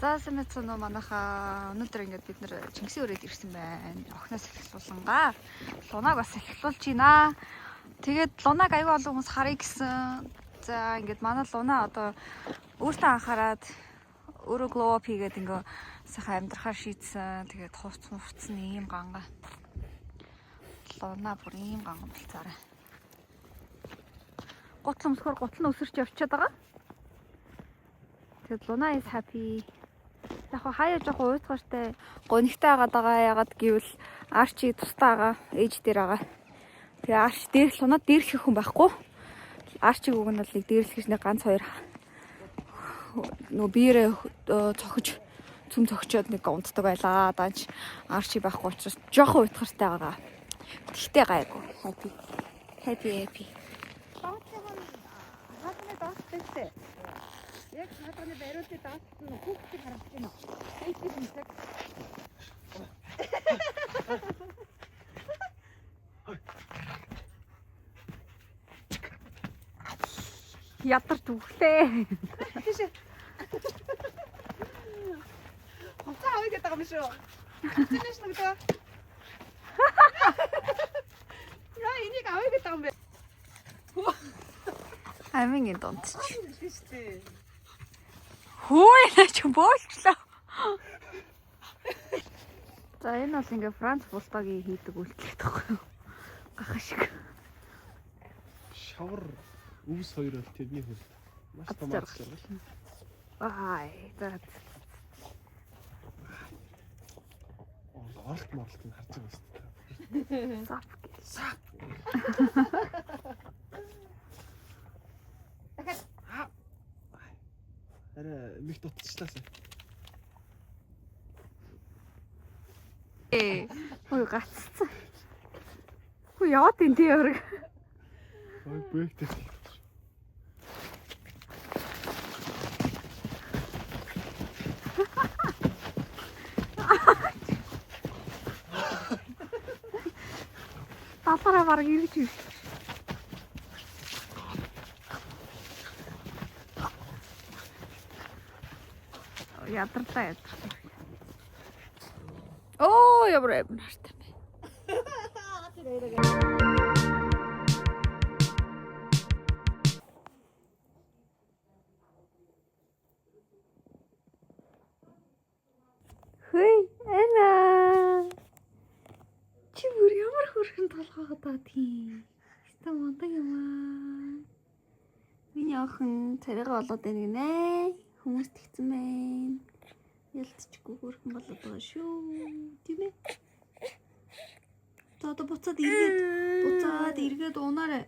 За сэмэцэн нөө манайхаа өнөөдөр ингээд бид нэр Чингисийн өрөөд ирсэн байна. Охноос эхлүүлсангаа. Лунаг бас эхлүүлж байна. Тэгээд Лунаг аюу олон хүмүүс харъя гэсэн. За ингээд манай Луна одоо өөртөө анхаарад өөрөө glow up хийгээд ингээ сайхан амьдрахаар шийдсэн. Тэгээд хувцсан ийм ганга. Луна бүр ийм ганга болцаарай. Гутал өмсгөр гутал нь өсөрч явчихад байгаа. Тэгээд Луна is happy. Яг хаяа жоохон уйтгартай гонигтай агаад байгаа. Ягаад гэвэл Арчи тустай байгаа. Ээж дээр байгаа. Тэгээ Арчи дээрх Лунад дээрлэх хүн байхгүй. Арчиг үг нь бол нэг дээрлэхж нэг ганц хоёр нөө биерээ цохиж цөм цогчоод нэг унтдаг байлаа. Даанч Арчи байхгүй учраас жоохон уйтгартай байгаа. Тэгтээ гайгүй. Happy. Хаатны даастай. Яг хаатны бариултыг даасан нь хүүхдийг харагдаж байна. Эйсийг хийдэг. Ядарч үхлээ. Тийш. Хонцоо авъя гэдэг юм шүү. Тийш нэгдэ. Яа энийг авъя гэдэг юм бэ? Амин энд чи. Хөөе нач боолчлоо. За энэ бол ингээ Франц бултагийн хийдэг үйлдэл таахгүй юу? Гахаа шиг. Шавар өвс хоёр бол тэрний хөл. Маш том ажил. Ай, за. Оролт моролт нь харж байгаа шүү дээ. Сап. Арай мих дутчихлаасаа. Ой гаццсан. Хөө яваад энэ тэрэг. Ой бэхтэй. Тасараа баг ирж ирж. Ядартай. Оо, явраа нартай бэ. Хөөе, Ана. Чи бүр ямар хөрхэн толгоогоо даа тийм. Хэвээ мондаг юм аа. Миний охин царайгаа болоод байна гинэ. Хүмүүс тэгсэн байна. Ялцчихгүй хөрхэн болоод байгаа шүү. Тийм ээ. Одоо буцаад эргээд унаарай.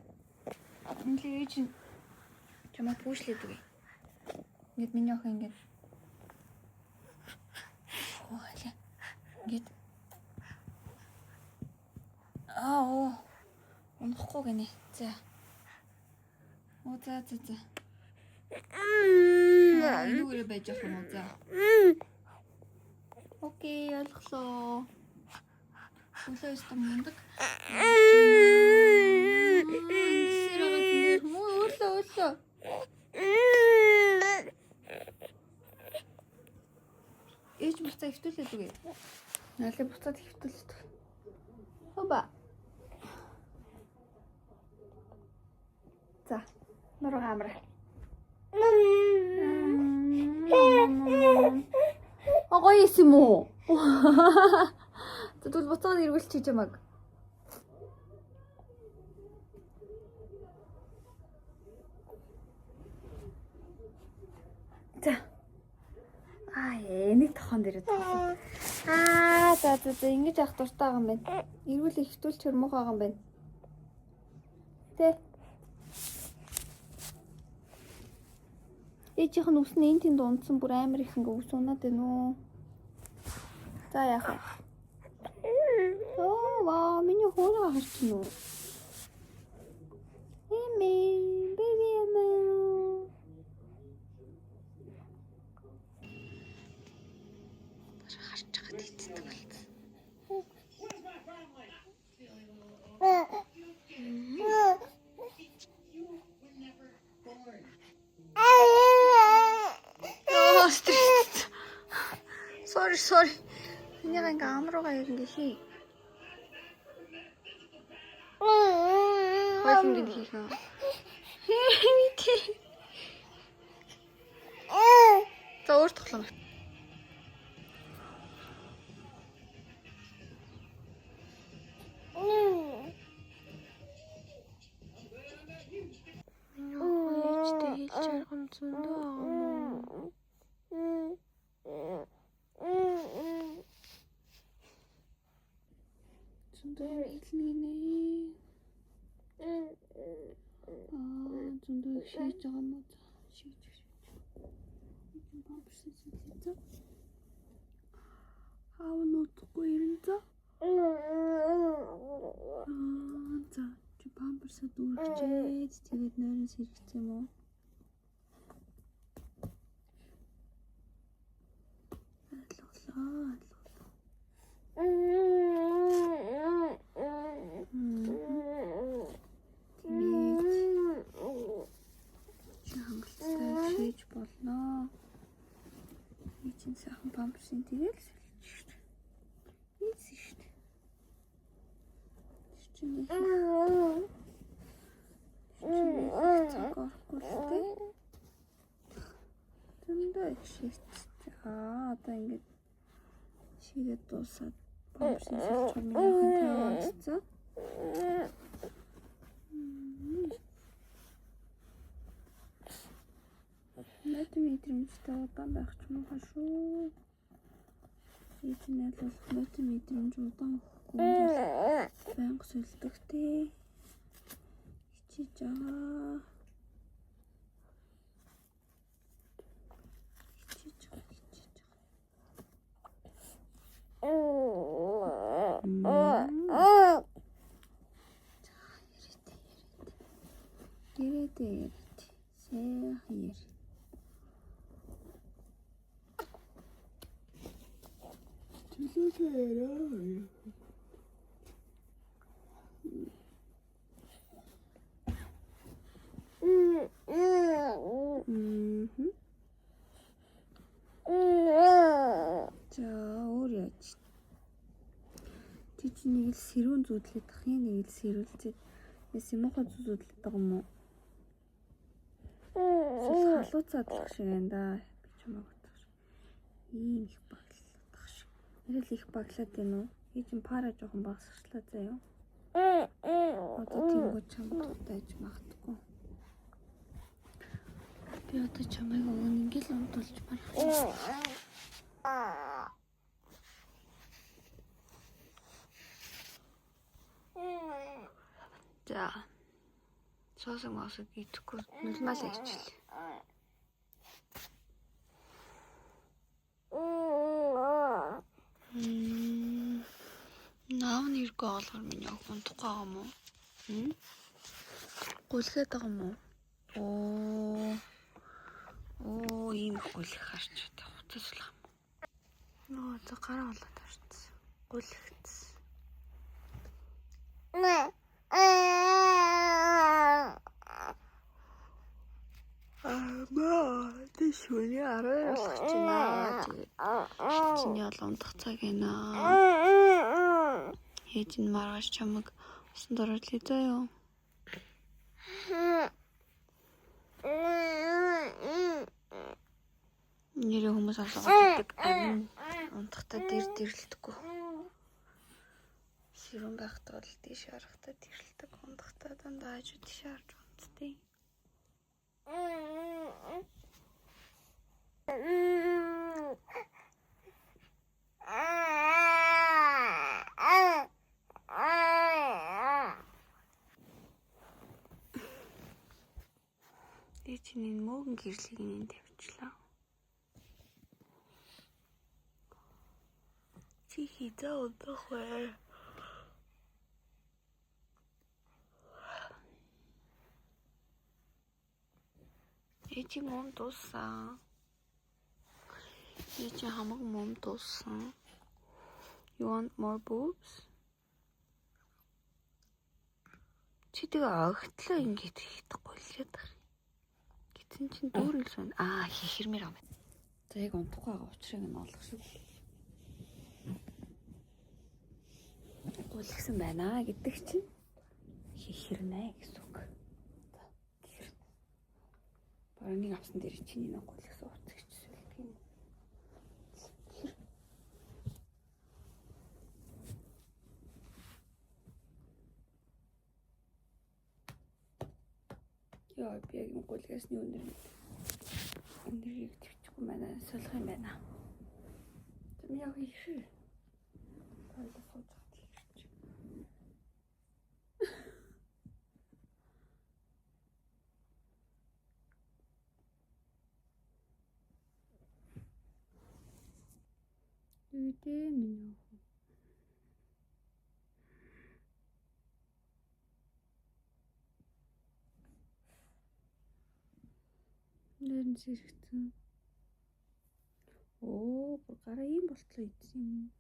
Инглээ ээж чамаа пүүшлээд үгүй. Ингээд миний охин ингээд. Хөөе. Ингээд. Унахгүй гинэ. За. За. Нүгээрээ байж ах юм уу за. Окей, ойлголоо. Өглөө өстө мундаг. Өглөө. Ээж буцаа хөвтүүлээд үгүй. Налээ буцаад хөвтүүлээд. Хоба. За. Нуруу хамраа. Гоё юм уу? Тэгвэл буцаад эргүүлчих чамаг. За. Энийг тохон дээр тоосон. За ингэж явах дуртай байгаа юм байна. Эргүүлээ хөвтүүлч хөрмөх байгаа юм байна. Тэ. Ээжийнх нь үснэ энэ тэнд унтсан бүр амар их ингээ үс унаад байна уу. За яах вэ? Вау, миний хоолой харчихна уу? Baby амаа. Харж байгаа дийцдэг болц. Стресс. sorry. Энийг ингээ амруугаа ингээ хий. Хойш ингээ хийх юм. Хэмэтэй. За өөр тоглоом. Ээжтэй хэлж аргам зөндөө аа. Зөндөө хэлнэ. Зөндөө шийдэж байгаа юм уу? Шийдэж. Бамперсын хэлээ. Хаа нутгүй юм за. За чи бамперсаа дүүрчээд тэгээд нойроос хэрэгцээ юм уу? Аллаа. Шийдэж болно. Эцэн сайхан бамперсын тэгэл шилжиж шүү дээ. Ийсэн шүү дээ. Чиний. Зөндөө их шийдэж. Одоо ингээд шийдээд дуусаад бамперсын шилжиж байгаа юм тавьчихсан. Мэдрэмжтэй удаан байх ч юм уу шүү. Эцнэл бол мэдрэмж удаан өгөхгүй банк сэлдэгтэй. Хичээж байгаа. Яриад. Сайхан яри. За өөр яаж. Чи нэг л сэрүүн зүүдлээд тахын нэг л сэрүүлцээд симохоо зүүдлээд байгаа юм уу? Халууцаад тах шиг байна да. Би ч юм уу тах шиг. Ийм их баглах шиг. Нэрэл их баглаад байна уу? Би ч пара жоохон багсчлаа заяа. Одоо тийм гоо чамд тааж магтгүй. Би одоо чамайг ингээл унтуулж барах. За. Соосог идэхгүй нулмал ичил. Наав нэргүй олгор миний унтахгүй байгаа юм уу? Гүлгээд байгаа юм уу? Оо ийм гүлэх харч чадах хуцаслах юм. Нөө за гараа болоод харцсан. Гүлэхсэн. Тэшүүний арай болох ч наа. Чиний олондох цаг эна. Ээж нь маргааш чамаг усан дөрөлий заяа. Нэр хүмүүс алгаддаг амин унтахтаа дэрэлдэггүй. Сэрүүн байхдаа бол тийш харахтаа дэрэлдэг, унтахтаа дандаа хажуу тийш харж унтдیں۔ Эцний мөнгө гэрлийг нэнд тавьчлаа. Чи хизээ удах вэ? Эцэг мөн дууссан. Эцэг хамаг мөн дууссан. You want more boobs? Чи тэгээ огтлоо ингэж хийхгүй л ядах. Гэтэн чин дүүрэн л байна. Хийхэрмээр юм. За яг унтахгүй байгаа учрыг нь олох шүү. гулгсан байна гэдэг чинь хихэрнэ гэсэн үг. Барууныг авсан дээр чинь энэ гулгсан утгач сүлгэн. Яа би яг энэ гулгасны өнөрийг төвчгүй байна. Солих юм байна. Тэм яг ихэ. Тойлоо сууж хат ихэрч. Үдээ минь. Нэрн зэрэгцэн. Оо, гараа ийм болтлоо идсэн юм.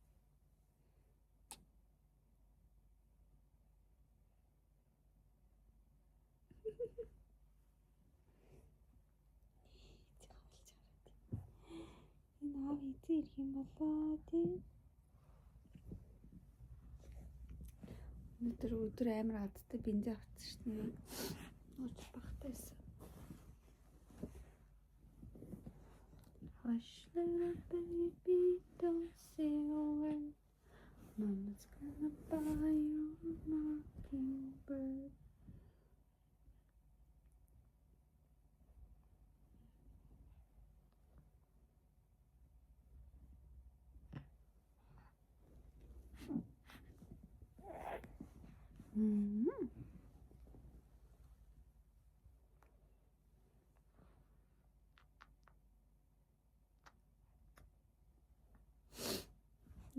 Энэ аав идсэн ирэх юм болоо тий. Өдөр амар хадтай бензин авчихсан шүү дээ. Ууж багтайсан. Hush little baby, don't say a word. Mama's gonna buy you a mockingbird.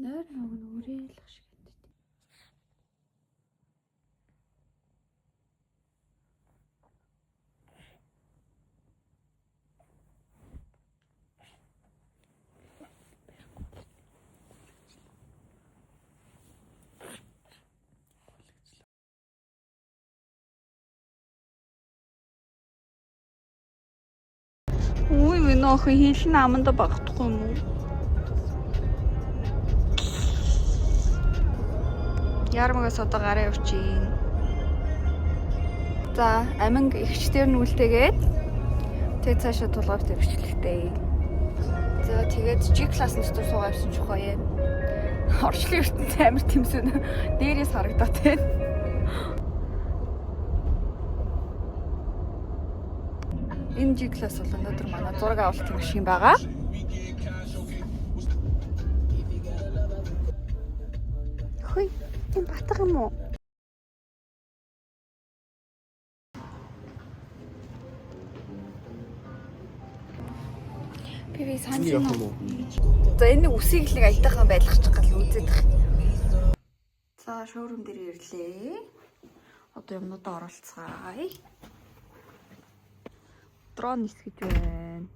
Нойр нөгөө нүрээлх шиг гэдэг. Ой, минь охин хийлэн аманда багтахгүй юм уу? Ярмагаас одоо гараа явчихин. За, аминг ихчдэр нь үлдээгээд тэг цаашаа тулгавт өвчлөлтэй. За, тэгээд G класс нэстүү суугаа авсан чухаа юм. Орчлын ертөнд амар тэмсэн дээрээс харагдаад байна. Энэ G класс бол өнөөдөр манай зураг авалтын машин байгаа. Хөөе. Энэ батга юм уу? Би санаж байна уу? За энэ үсийг л нэг аятайхан байлгачих гал үзээд тах. За шоурум дээр ирлээ. Одоо юмнуудаа оролцгаая. Дрон нисгэж байна.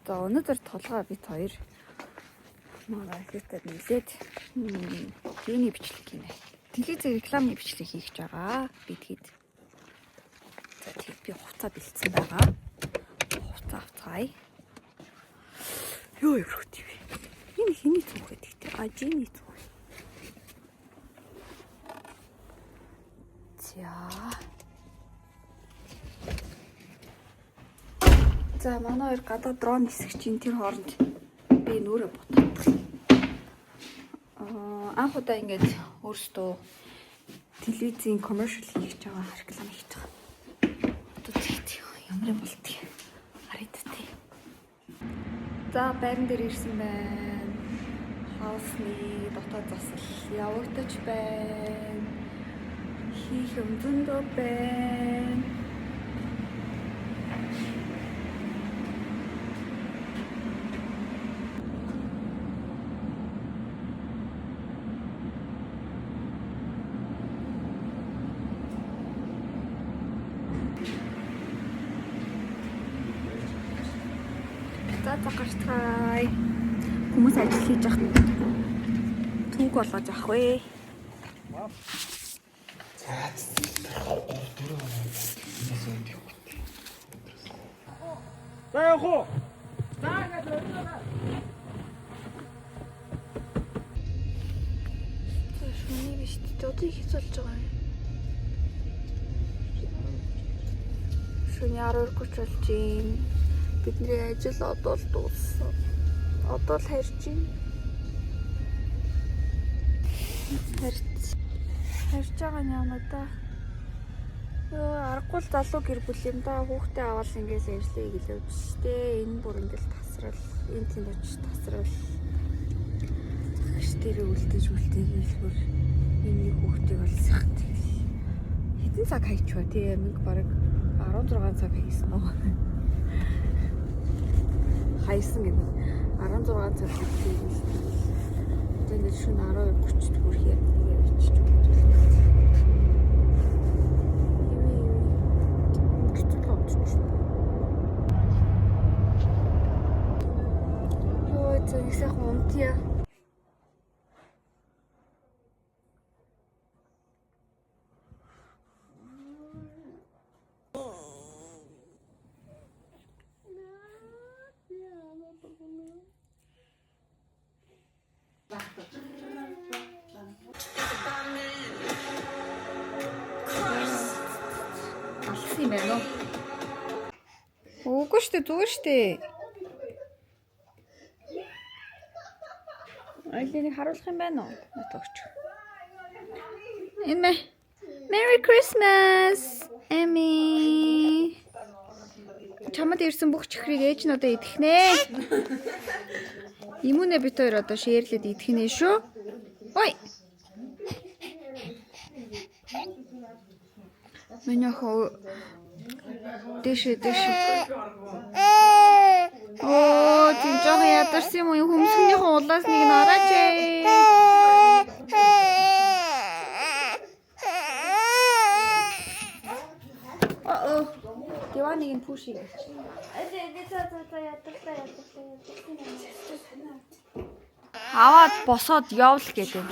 За өнөөдөр толгой бит хоёр маркетад нэлээд юуны бичлэг гинэ. Телевизээр рекламны бичлэг хийж байгаа. Бидгээд. За тийм би хуцаа бэлдсэн байгаа. Хуцаа авцгаая. Юу явах вэ? Энэ хиний цүнх гэдэг тийм. Жиний цүнх. За манай хоёр гадаа дрон нисгэж ин тэр хооронд би нүрэ ботдог. Анх удаа ингэж өөртөө телевизийн commercial хийж байгаа реклам хийж байгаа. Одоо тийм ямар болтгий. Хараад тий. За байран дээр ирсэн байна. Хаусны дотоод засал явагдаж байна. Хийх юм зөндөө байна. За гарцгаая. Хүмүүс ажил хийж явах түүх болгож авах вэ. За явах уу? За ингээд Одоо их болж байгаа юм. Шөнийн 12 болж байна. Бидний ажил одоо л дууссан. Одоо л харж байна. Харж байгаа юм яа да. Йоо, аргагүй л залуу гэр бүл юм да. Хүүхдээ аваад ингээс ажиллая гэлээ биш дээ. Энэ бүр ингээл тасрал, энэ тэнд очиж тасрал. Загш дээр үлдээж хэлбэр энэ хүүхдийг олсон. Хэдэн цаг хайчваа тий амиг бараг 16 цаг хайсан уу? Хайсан гэдэг 16 цаг хийсэн. Тэгээд шөнө 12:30-д хүрэхээр тэгээд очиж үзүүлсэн. Ой, зөв сайхан унтъя. Алсан юм байна уу? Үгүй шүү дээ, зүгээр шүү дээ. Айлыг харуулах юм байна уу? Натагч. Эмэ. Merry Christmas. Эми. Чамд ирсэн бүх чихрийг ээж нь одоо идэх нэ. Имүнэ бит хоёр одоо шеэрлээд идэх нэ шүү. Ой. Миний хоо дэш. Оо, тийм жоо ядарсан юм уу? Хүмсгнийхэн улаас нэг нь орооч ээ. Диваныг нь пүүшийг. Аваад босоод явл гэдэг.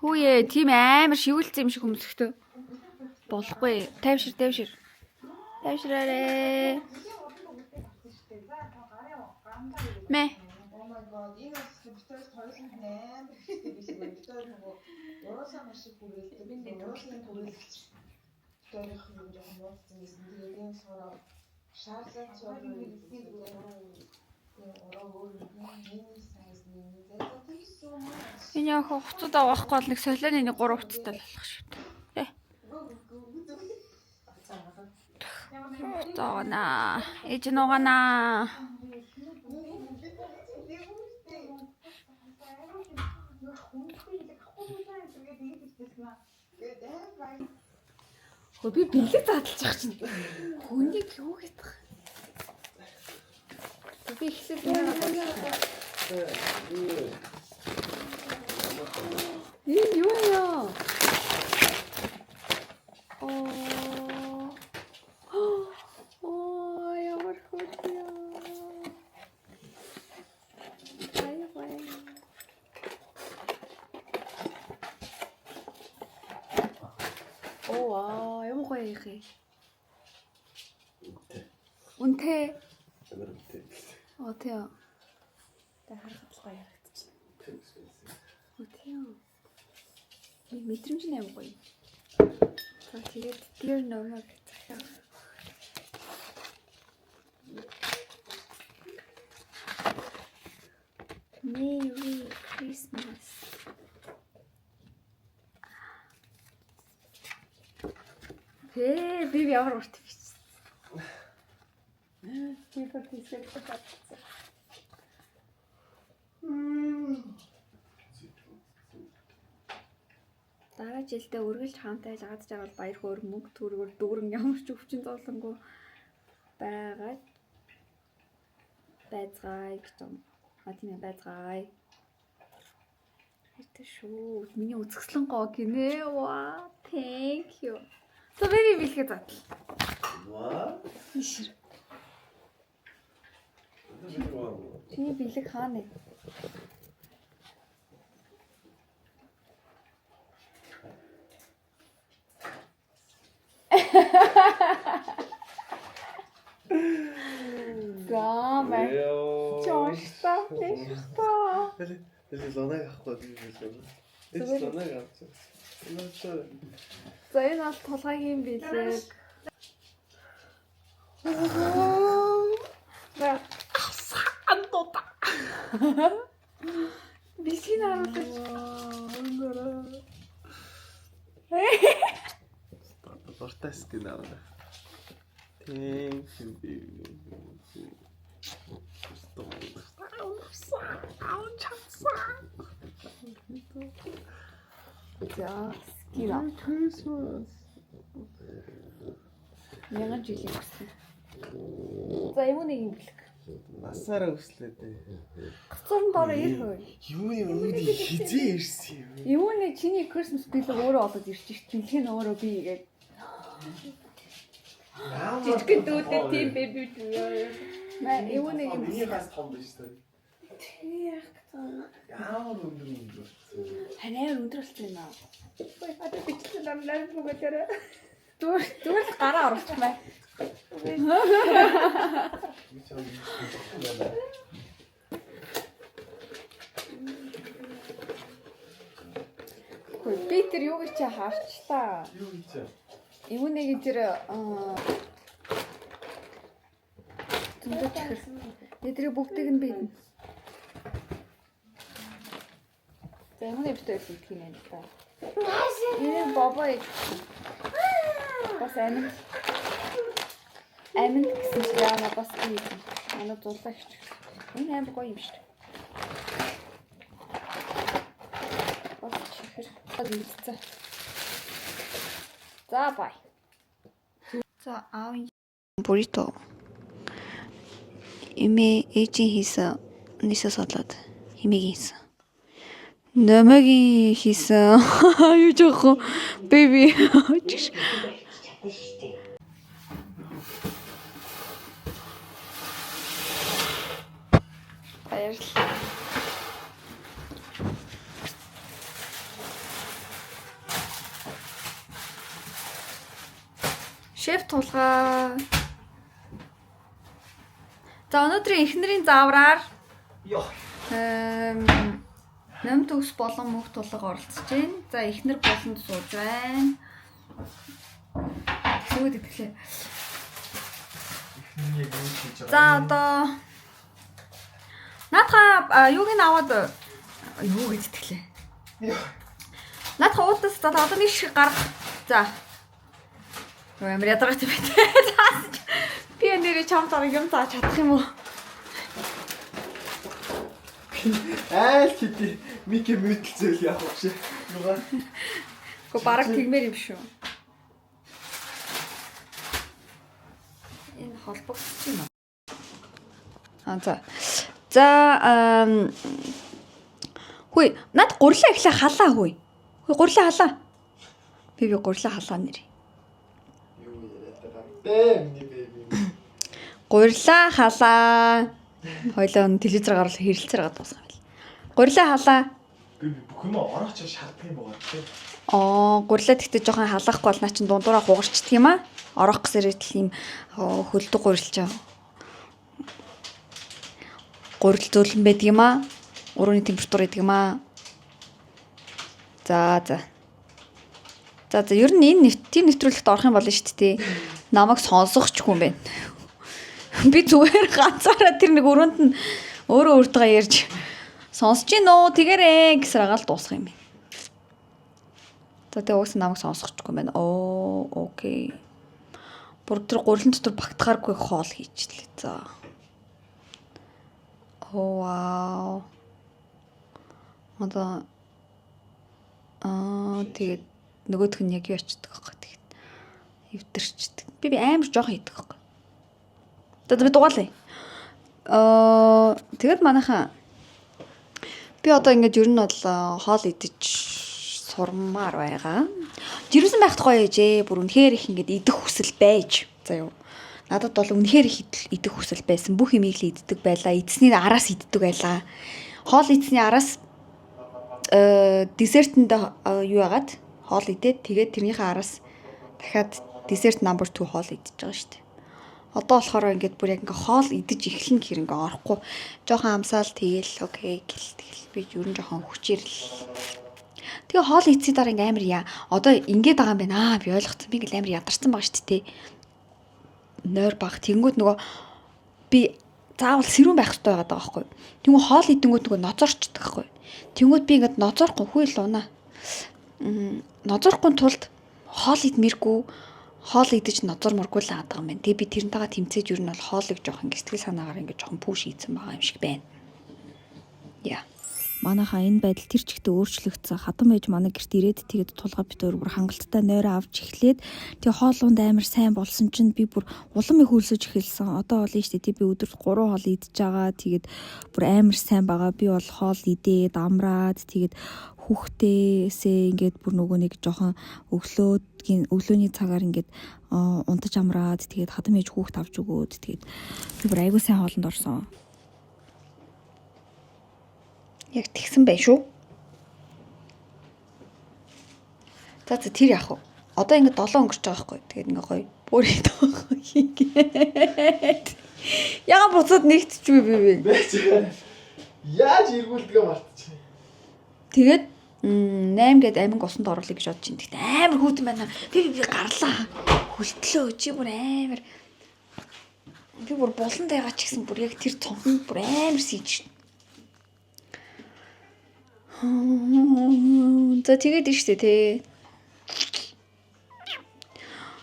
Хүүе, тийм амар шивэлцсэн юм шиг хөмсөхтэй. Болохгүй. Тайвшир. Тайвшираарэ. Мэ. Энэ яг хуцад авахгүй бол нэг солионы нэг 3 хуцтай л болох шүү дээ. Тагна. Ээж нугана. Хөө би бэлэг задлж байгаа чинь. Хүнийг юу гэдэг. Би ихсэл энэ юу яа? Ямар хөөрхий. Оо, ямар гоё их. Үнтэй. Оо тийм. Тэ харахад л гоё харагдчихна. Оо тийм. Мэдрэмж нь амар гоё. За тэгээд тэр номер захиа. Merry Christmas. Би ямар урт биш. Би фотосэт татсан. Дараа жилдээ үргэлж хаантай жагаж байгаа бол баяр хөөр мөнгө төргөр дүүрэн ямар ч өвчин зовлонгүй байгаа. Байцгаая гэж юм. Тийм байцгаая. Это шүү. Миний үзэсгэлэн гоо гинэ. Wow, thank you. То би бэлгээ задлаа. Ваа. Ишэр. Чиний бэлэг хаана вэ? Гамэ. Чошта биш. Тэр лонаг авахгүй би хэлээ. Тэр лонаг авчих. За энэ бол тулгайгийн бэлэг. Андота. Бэлгийг харуулж. Бортас гинаа. Thank you baby. За скила. Christmas. Мянган жилийн өссөн. За юу нэг юм бэлэг. Насаараа өслөө дээ. Гацуурн доор ир хөө. Юуны өмнө хизээ ирсэн юм. Юу нэг чиний Christmas бэлэг өөрөө олоод ирчих чинь тэн өөрөө би гээд. Жижиг дүүдээ тийм бэби дүү. Маа юу нэг юм. Миний хас том биш үү? Тийм гэсэн. Ямар өндөр. Ханаа өндөр болсон юм аа. Ой, одоо бичлэн дамлаа бүгдээрээ. Зүгээр л гараа оруулчихмаа. Хөөе, би тэр юу гэж харчлаа. Юу гэж? Юу нэг тэр зөндөө чихэр. Эдрийг бүгдийг нь бидэн. За ямар нэвтэй хэлэх юм бэ та? Энэ бабай. Бас амин гэсэн чинь яана бас тийм. Манай зулаач. Энэ амар гоё юм шүү дээ. Бас чихэр. За. За бай. За аав бурито. Имэ ээжийн хийсэн нисээс болоод химиг хийсэн. Нэмэгийн хийсэн. Юу жоох бэби. Баярлалаа. Шеф тулгаа. За өнөөдрийн эхнэрийн заавраар нам төгс болон мөх тулга оролцож байна. За эхнэр болонд сууж байна. Сүйд итгэлээ. За одоо наадхаа юуг нь аваад юу гэж итгэлээ. Наадхаа уудаас за одоо нэг шиг гарах. За. Амар ядаргатай байна. Би нэрээ чамтаар юм зааж чадах юм уу? Айл хэдий Мики мэдлцэл яах вэ? Юугаа? Гэхдээ бараг тэгмээр юм шүү. Энэ холбогдож байна. За. За хүй, над гурлаа ихлэ халаа хүй. Хүй гурлаа халаа. Би гурлаа халаа нэр. Юу яриад байгаа юм бэ? Гурлаа халаа. Хойлоо телевизээр гаргал хэрэлцээр гад дуусгав байл. Гурлаа халаа. Би бүх юм орооч шаардах юм байгаа тийм. Гурлаа тэгтээ жоохон халаахгүй бол наа чин дундуураа хугарчдаг юм аа. Ороох гэсээр ийм хөлдөг гурилж байгаа. Гурил зөөлөн байдаг юм аа. Урууны температур байдаг юм аа. За. Ер нь энэ тийм нэвтрүүлэгт орох юм болно шүү дээ. Намайг сонсох ч хүн байна. Би зүгээр ганцаараа тэр нэг өрөөнд нь өөрөө өөртөө ярьж сонсож гин үү тэгэрээ гэсээр агаал дуусах юм байна. За тэгээ уус намайг сонсохгүй юм байна. Окей. Бүр тэр гурилын дотор багтахааргүй хоол хийчихлээ. За. Вау. Одоо тэгээд нөгөөх нь яг юу ачдаг байхгүй тэгээд эвдэрчдэг. Би амар жоох хийдэг байхгүй. Тэгээд би дугаалаа. Тэгээд манайхан би одоо ингэж ер нь бол хоол идэж сурмаар байгаа. Жирэмсэн байхад гоё ээжээ. Бүр үнэхээр их ингэж идэх хүсэл байж. За юу. Надад бол үнэхээр их идэх хүсэл байсан. Бүх юмыг л иддэг байлаа. Эцсний араас иддэг байлаа. Хоол эцсний араас десертэнд юу яагаад хоол идээд тэгээд тэрнийхээ араас дахиад десерт number 2 хоол идчихэж байгаа шүү дээ. Одоо болохоор ингээд бүр яг ингээ хоол идэж эхлэн гэхэр ингээ орохгүй. Жохон амсаал тэгэл окей гэл би ер нь жохон хүчээрл. Тэгээ хоол идсийн дараа ингээ амар яа. Одоо ингээд байгаа юм байна. Би ойлгоцсон. Би ингээ амар ядарсан байгаа шүү дээ. Нойр баг тэнгүүд нөгөө би заавал сэрүүн байх хэрэгтэй байгаа байхгүй. Тэнгүү хоол идэнгүүт нөгөө ноцорчдөг байхгүй. Тэнгүүд би ингээд ноцорхгүй хүү л унаа. Ноцорхгүй тулд хоол идмэргүй хоол идэж ноцорморгүй л аадаг юм байна. Тэгээ би тэрнтэйгээ тэмцээж юу нь бол хоолыг жоох ингэ сэтгэл санаагаар ингэ жоохон пүүш хийцэн байгаа юм шиг байна. Яа. Манайхаа энэ байдал тэр чигтээ өөрчлөгдсөн. Хатан байж манай гэрт ирээд тэгээд тулгаа бит өөр бүр хангалттай нойроо авч эхлээд тэгээ хоолунд амар сайн болсон чинь би бүр улам их хөлсөж эхэлсэн. Одоо бол нь штэ тий би өдөрт 3 хоол идэж байгаа. Тэгээд бүр амар сайн байгаа. Би бол хоол идээд амраад тэгээд хүүхдээсээ ингээд бүр нөгөө нэг жоохон өглөөний цагаар ингээд унтаж амраад тэгээд хатан байж хүүхд авч өгөөд тэгээд би бүр айгүй сайн хоолнд орсон. Яг тэгсэн байх шүү. За тэр яах вэ? Одоо ингэ 7 өнгөрч байгаа байхгүй. Тэгээд ингээ гоё бүрийд хийгээд. Яга буцаад нэгтчихвээ би. Яаж эргүүлдгээ мартчих. Тэгээд 8 гээд амин усанд оруулах гэж бодож байна. Тэгтээ амар хүүтэн байна. Би гарлаа. Хөлтлөө чи бүр амар. Би бүр булан дайгаа ч гэсэн бүр яг тэр цонхнд бүр амар сийж. За тэгээд штэ тий.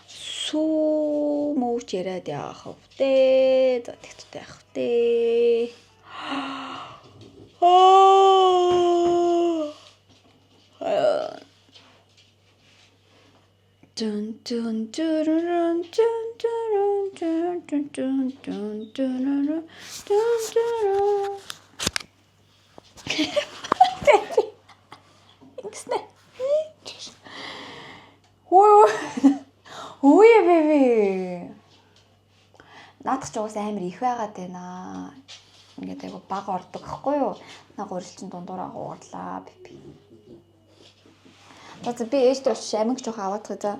Суу мууч яриад яах вэ? За тэгтээ яах вэ? Dun dun dun dun dun dun dun dun dun dun dun dun. Ой бэби. Наадах ч уус амар их байгаад байна. Ингээд айгу баг ордог гэхгүй юу? Наг урилчин дундуураа гуурлаа бэби. За би ээжтэй очиж амиг жоох аваадах за.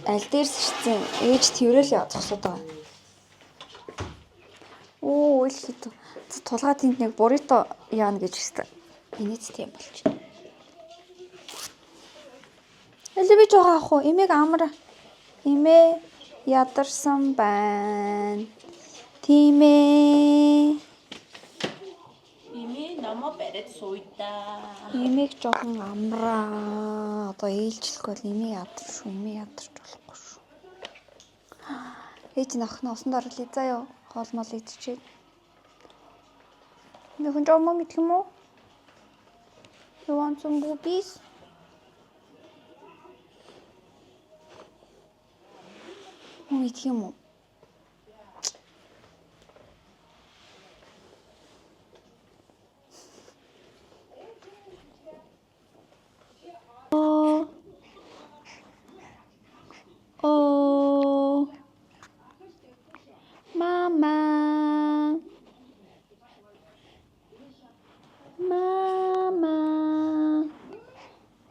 Аль дээр сэрсэн ээж тэрэл зогсоод байгаа. Оо ил хит. Тулгаа тэнд нэг бурито яана гэж хэвчээ. Инээц тийм болчих. Эле би жоох авах уу? Имийг амар. Имээ ядарсан байна. Тийм ээ. Имээ намаа бариад сууйдаа. Имийг жоохон амраа. Одоо ээлжлэхгүй бол имээ ядарч болохгүй шүү. Ээж нахна усанд орлоо заяа. Хоол мол идчихээ. Нөхөн жоо мэдэх юм уу? You want some boobies? Мэдэх юм уу? Oh, Mama.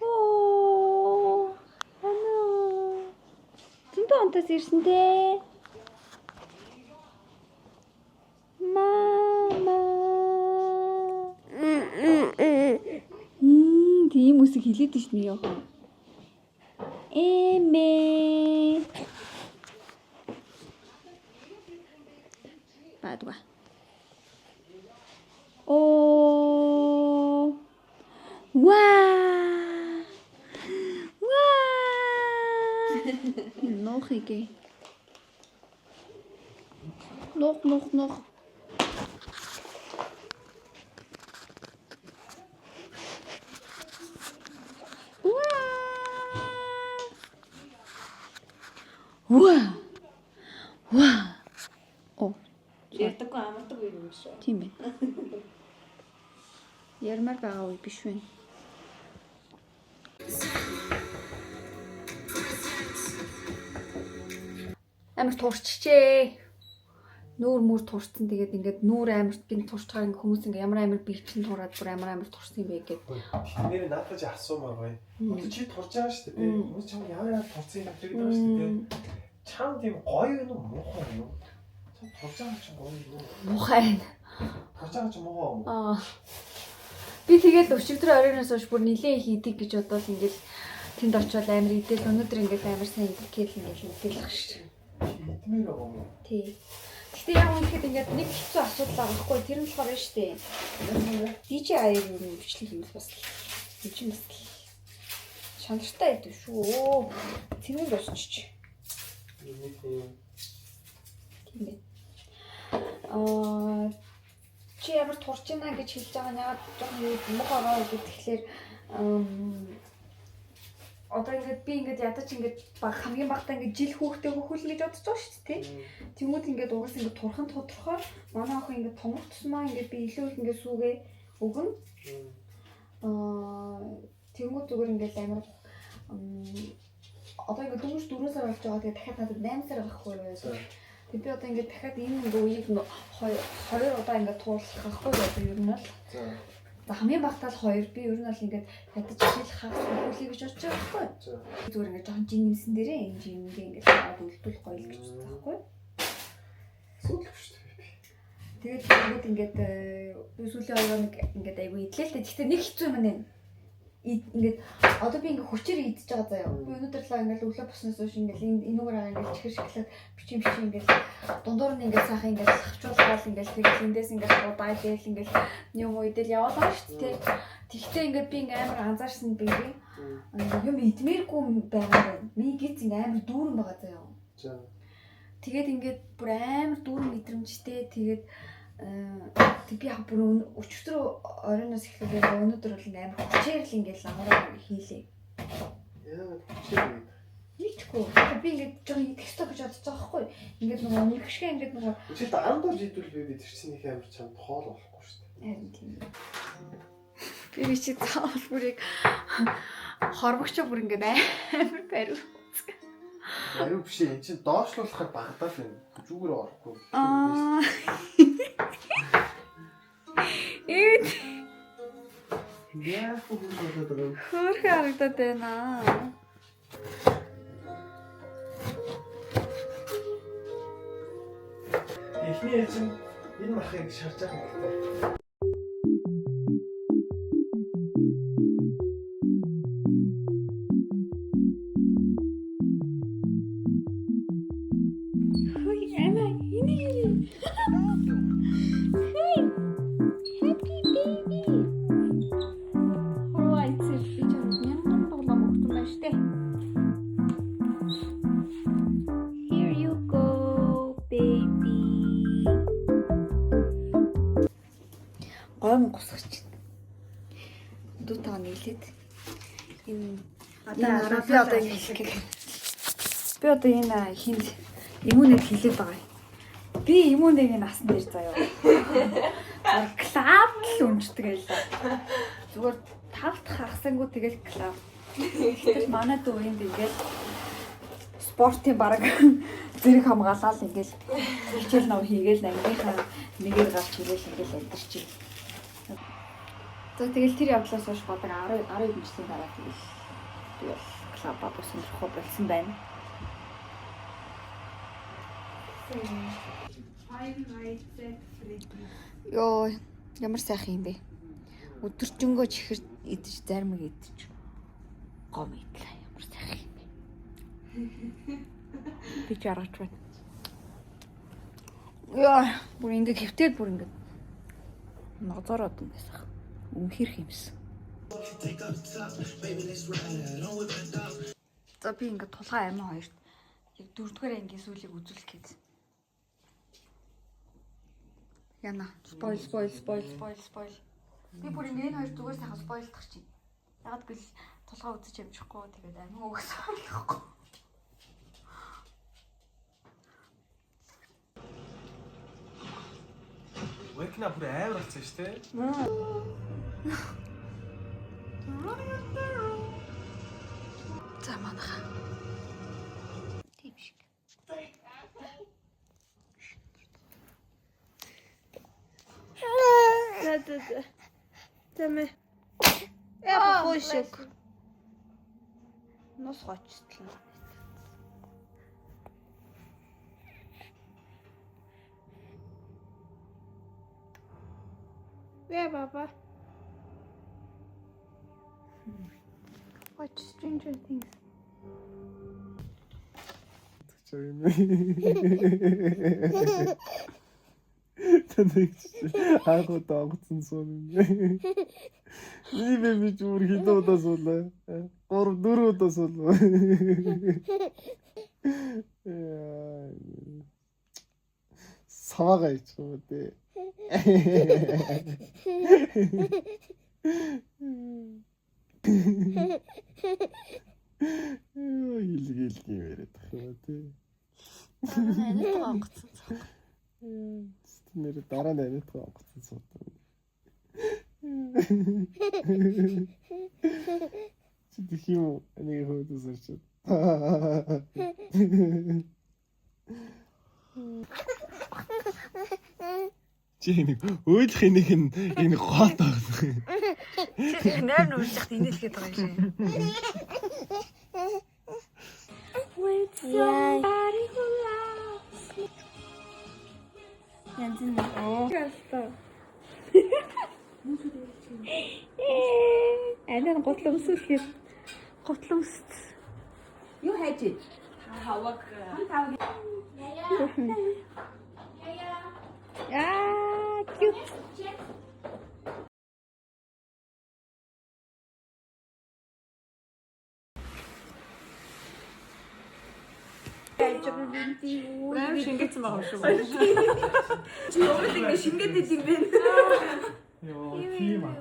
Oh, ano? Зинтэн онтос ирсэн дээ. Мама. Тийм үсэг хэлээд ш нь яах вэ? Эмээ. Баадга. Оо. Ваа. Nog een keer. Nog. Ваа. Оо. Ярдаггүй амардаг юм шүү. Тийм ээ. Ярмаар байгаа үе биш вэ? Амар турччихээ. Нүүр мүр турцсан тэгээд ингээд нүүр амар би турчхаар ингээд хүмүүс ингээд ямар бэлчин тураад бүр амар турсан юм бэ гэд. Нэр надад ч асуумаар гоё. Одоо чи турж байгаа шүү дээ. Хүмүүс чам ямар турцсан юм гэдэг байгаа шүү дээ. Чам тийм гоё юм уу муухай юм уу? Чам тулжаач гоё юм уу? Мухайн. Тулжаач муухай юм уу? Аа. Би тэгээд өчигдөр оройноос хойш бүр нилээ их идэг гэж бодоод ингээл тэнд очиод амар идэл өнөөдөр ингээл амар сайн идэх ингээл идэлх шүү. Идмээр байгаа юм уу? Тий. Гэтэ яг үнэхээр ингээд нэг хэцүү асуудал байгаа байхгүй тэр нь болохоор шүү дээ. DJI юу бичлэг юм бас. Үгүй бас. Чанартай идэв шүү. Цэвэр босчих. Тийм ээ. Чи ямар турч ийна гэж хэлж байгаа нь яагаад жоохон мөх ороо гэдэг тэгэхээр одоо ингээд би ингээд ядаж ингээд хамгийн багтаа ингээд жил хүүхдээ хөхүүлнэ гэж бодож байгаа шүү дээ. Тэмүүл ингээд угаас ингээд турхан тодорхой манай охин ингээд тонгох тусмаа ингээд би илүү их ингээд сүүгээ өгнө. Тэнгүүд зүгээр ингээд амар одоо ингээд дөнгөж 4 сар болж байгаа. Тэгээд дахиад надад 8 сар байхгүй юу? Тэг би одоо ингээд дахиад энэ ингээ үеийг 2 удаа ингээд туулах байхгүй юу? Ер нь бол. За хамгийн багтаал 2 би ер нь бол ингээд ядаж жил хагас хөлий гэж бодож байгаа байхгүй юу? Зүгээр ингээд жоохон жин юмсан дээрээ энэ жингээ ингээд аваад үлдүүлэх гоё л гэж боддог байхгүй юу? Сүүлэх шүү дээ. Тэгээд ингээд сүүлийн 2 хоног ингээд айгүй идлээ л дээ. Гэхдээ нэг хэцүү юм байна. Ингээд одоо би ингээд хүчээр идчихэж байгаа заяа. Би өнөөдөр л ингээд өглөө босноос хойш ингээд энүүгээр ингээд чихэр шиглээд бичим ингээд дундуур нь ингээд сайхан ингээд авчуулаад ингээд тэгээд эндээс ингээд удаа идэл ингээд юм уу идэл яваалаа шүү дээ. Тэгтээ ингээд би ингээд амар анзаарсан би юм идмээргүй байгаа юм. Миний гиз ингээд амар дүүрэн байгаа заяа. За. Тэгээд ингээд бүр амар дүүрэн мэдрэмжтэй тэгээд тэг би бүр өчигдөр оройноос эхлээд өнөөдөр бол амар хүчээр л ингээд ламраа хийлээ. Яа, хүчээр. Нийтгүй. Би ингээд жоо идэх ёстой гэж бодож байгаа байхгүй. Ингээд нөгөө үнэхшгэ ингээд нөгөө Чи даандуур идвэл би тэр чинь их амар чамд хоол болохгүй шүү дээ. харин тийм. Би чи заавал бүрийг хорвогч бүр ингээд амар барив. Аюу биш энэ чинь доошлуулахаар багтаал юм. Зүгээр орохгүй. Яа, Хөрх харагдаад байна. Эхний чинь энэ махыг шарж байгаа юм байна. Гом гусгач. Дутаа нийлээд энэ Одоо би одоо ингэ хэлэх. Би одоо энэ хинд имүнэг хэлээд байгаа. Би имүнэг насан дээр заяа. Клаб л унждаг байлаа. Зүгээр тавт хагасангуу тэгэл клаб. Тэгэл манай дүү энд ингээл спортын баг зэрэг хамгаалал ингээл хичээл нав хийгээл ангийнхаа нэгээр гарч ирэл ингээл амьдэрч. За тэгэл тэр явдлаас хойш бодог 10 жилийн дараа тэгэл би бол клаба босонрох болсон байна. Йоо, ямар сайхан юм бэ? Өдөржингөө чихэр идэж зармаг идэж гом идлээ. Ямар сайхан юм бэ? Би ч аргач байна. Йоо, бүр ингэ хэвтээд бүр ингэ нозороод юм байсан. Үнхэр хэмсэн. За би ингэ тулгаа амин хоёрт яг 4-р ангийн сүүлийг үзүүлэх гээд. Яна, spoil. Би бүр ингэ энэ хоёр зүгээр сайхан spoilдах чинь. Ягаад гэвэл тулгаа үзэж амжихгүй тэгээд амин угсаа болохгүй. Векна бүр амар болсон шүү дээ. За манайха. Тийм шиг. Тэмээ. Я бошок. Нус хочтлаа. Yeah, Papa. Watch Stranger Things. Аагүй доогцсон суун. Ийм би зүгээр хэдэн удаа суулаа. 3-4 удаа суулаа. Саваага ичмээ дээ. Илгээл яриад тахаа тий. Нэр дараа нь яриад байгаа онгоцсон суудаг. Чи дэх юм уу? Энийг хөөдөөс орчод. Чи нэг өөлөх энийг энэ гол тагсан. Нээр нүрсэхт инээлгээд байгаа юм шиг. With somebody who loves me. Янз нь. Ястаа. Анаа готлом сүлхээс готлом сүт. Юу хайж ий? Хаваг. Яа, cute. Прям шингээсэн байгаа юм шиг байна. Чи өөрөө ингэ шингээд иж юм бэ? Йоо, тийм аа.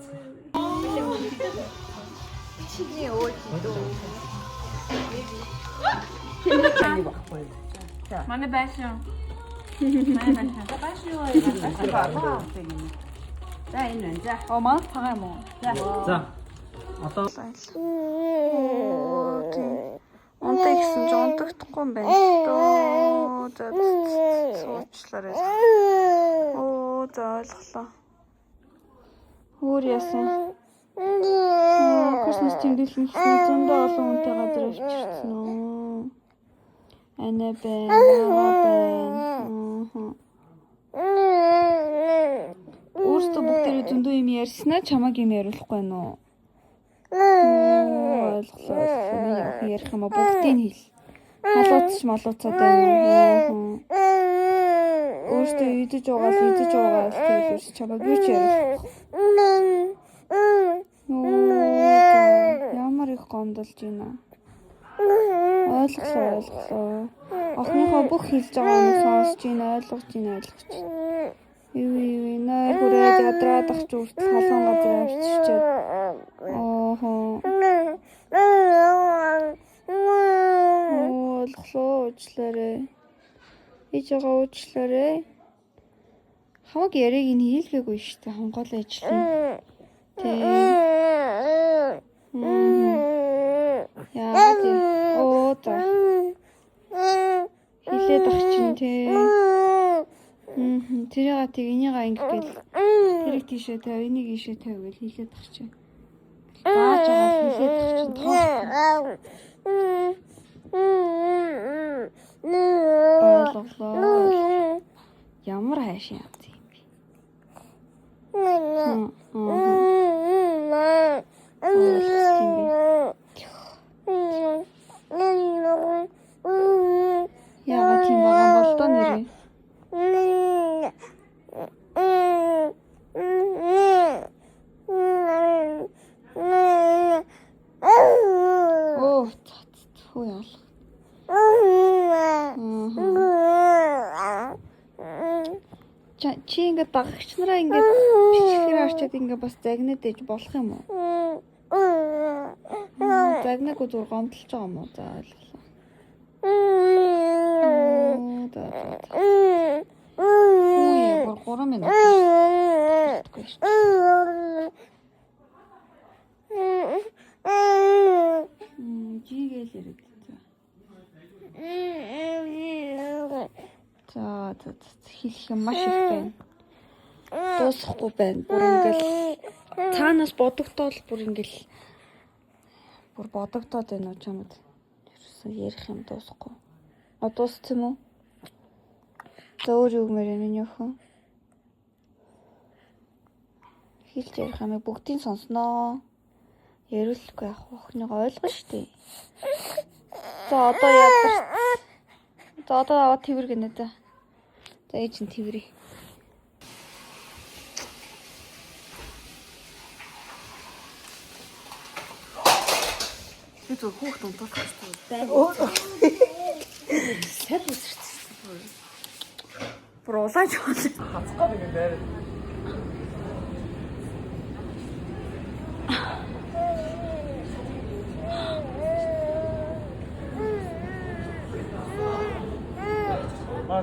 Чиний өөдөө. Манай байшин. Манай байшин юу вэ? За энэ байна. За. Манай цагаан юм уу? За. Одоо Унтаа гэсэн ч унтагдахгүй юм байна л дөө. За суучлаарай. За ойлголоо. Өөр яасан? Christmas тэмдэглэн хийсэн зөндөө олон хүнтэй газар авчирсан уу? Анаа байна. Өөртөө бүгдээ зөндөө юм ярьснаа чамаг юм яриулахгүй байна уу? Ойлголоо. Миний ярих юм бүгдийг хэл. Халууцч малууцаад байна. Өөртөө идэж угаал тэгэлж чамаг юу ч ярихгүй. Ямар их гомдолж байна. Ойлголоо. Охныхоо бүх хэлж байгаа нь сонсож байна, ойлгож байна. Юу наа хүрээд ядраад ах зүртэл халуун газар авчирчаад. Ойлголоо уучлаарай. Ээж байгаа уучлаарай. Хамаг яриг нь хийлгээгүй шүү дээ. Хонгол ажлын. Тэг. Яа тий. Та. Хилээд ах чинь тий. Тэрийг тийг энийгээ ингэгээл тэрийг тийшээ тавь, энийг ийшээ тавь гэж хилээд ах чинь. Бааж байгаа хилээд ах чинь тоо. Ойлголоо. Ямар хайшин яц юм бэ? Яагаад тийм байгаа бол доо нэрээ? Оо, хөө яа. Чи ингээд багч нараа ингээд бичгээр арчаад ингээд бас загнаад ээж болох юм уу? Загнаагүй зүгээр гомдлож байгаа юм уу? За ойлголоо. Яа, 3 минут. Жигээл яриад. За хэлэх юм маш их байна. Дуусахгүй байна. Бүр ингээл цаанаас бодогдоод бүр ингээл бүр бодогдоод байна уу чамд. Ерөөсөө ярих юм дуусахгүй. Дууссан юм уу? За өөр юу гэмээр энэ өхөн. хэлж ярих юмыг бүгдийг сонсноо. Яриулахгүй яг охиныгоо ойлгоно шүү дээ. За одоо яадаг. За одоо аваад тэрвэр гэнэ да. За ээж нь тэрвэрээ. Би зөв хүүхд унтуулах гэсэн. Сэт үсэрсэн. Бүр улааж байна. Хацгаа нэг нэр.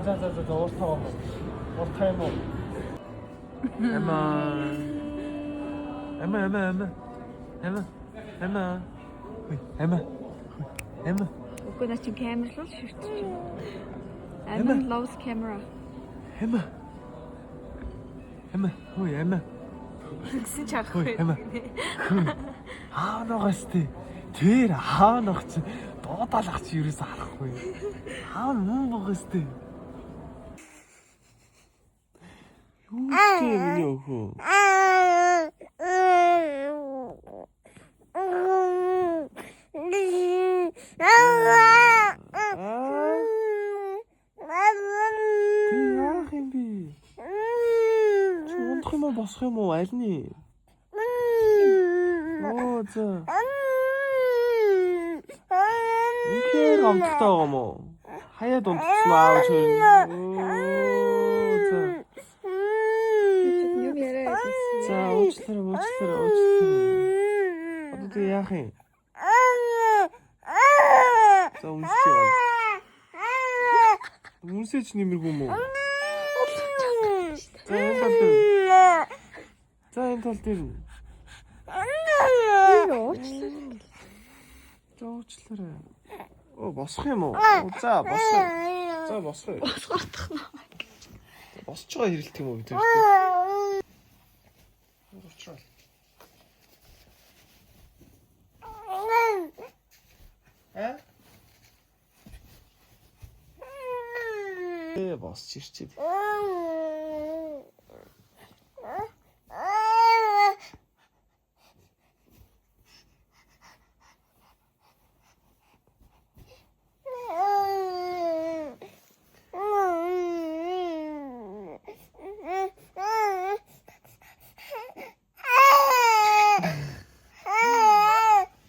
За ууртаа. Ууртаа юм уу? Эмма. Үгүй наа чи камерлал шүртэж байна. Emma loves camera. Эмма. Гэсэн чагахгүй. Ногоос тий. Тэр ногч дуудаалах чи ерөөсө харахгүй. Мөн ногоос тий. Юу ч юм нөхөө. Босох юм уу? Аль нь? За. Үнхээр амттай байгаа юм уу? Хаяад унтсан аав чи. За. Юм яриа. За, уучлаарай. Одоо тэг яах юм? За, уншиж. Үнсэж нэмэргүй юм уу? За энэ тал дээр. Уучлаарай. Босох юм уу? За босоо. Босгоох нь. Босч байгаа хэрэлт юм уу бид тэр? Уучлаарай. Босч ирчээ.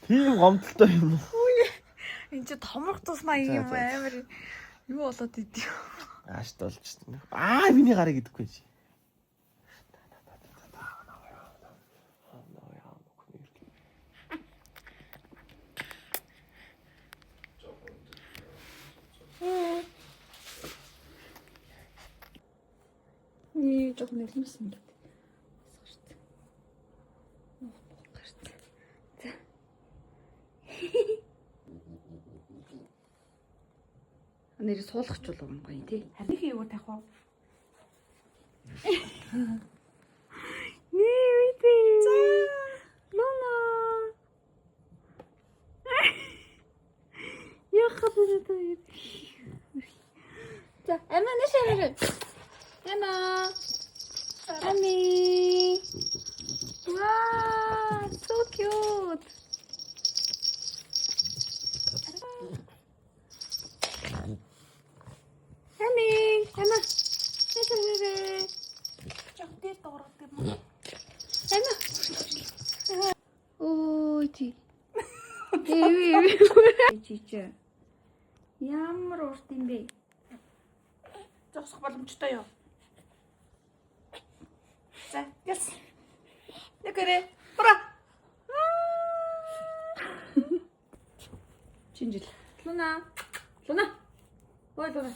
Тийм гомдолтой юм уу? Энд чи томрох туснаа юм амар юу болоод идэв. Аашд олжсэн. Миний гарыг идэхгүй чи. Ний жоохон нэлмсэн юм. Нэр суулгач бол юм гоё тий. Харин их юу тавих вэ? Нивэти. Лона. Яхад үгүй. За, Emma нэшээ. Emma. Ами. Wow, so cute. Emma. Нэшээ. Чамдээ дуурах юм. Emma. Ой чи. Чи. Ямар урт юм бэ? Зогсох боломжтой юу? За, яс. Нэкэрэ. Бра. Чинжил. Луна. Ой, Луна.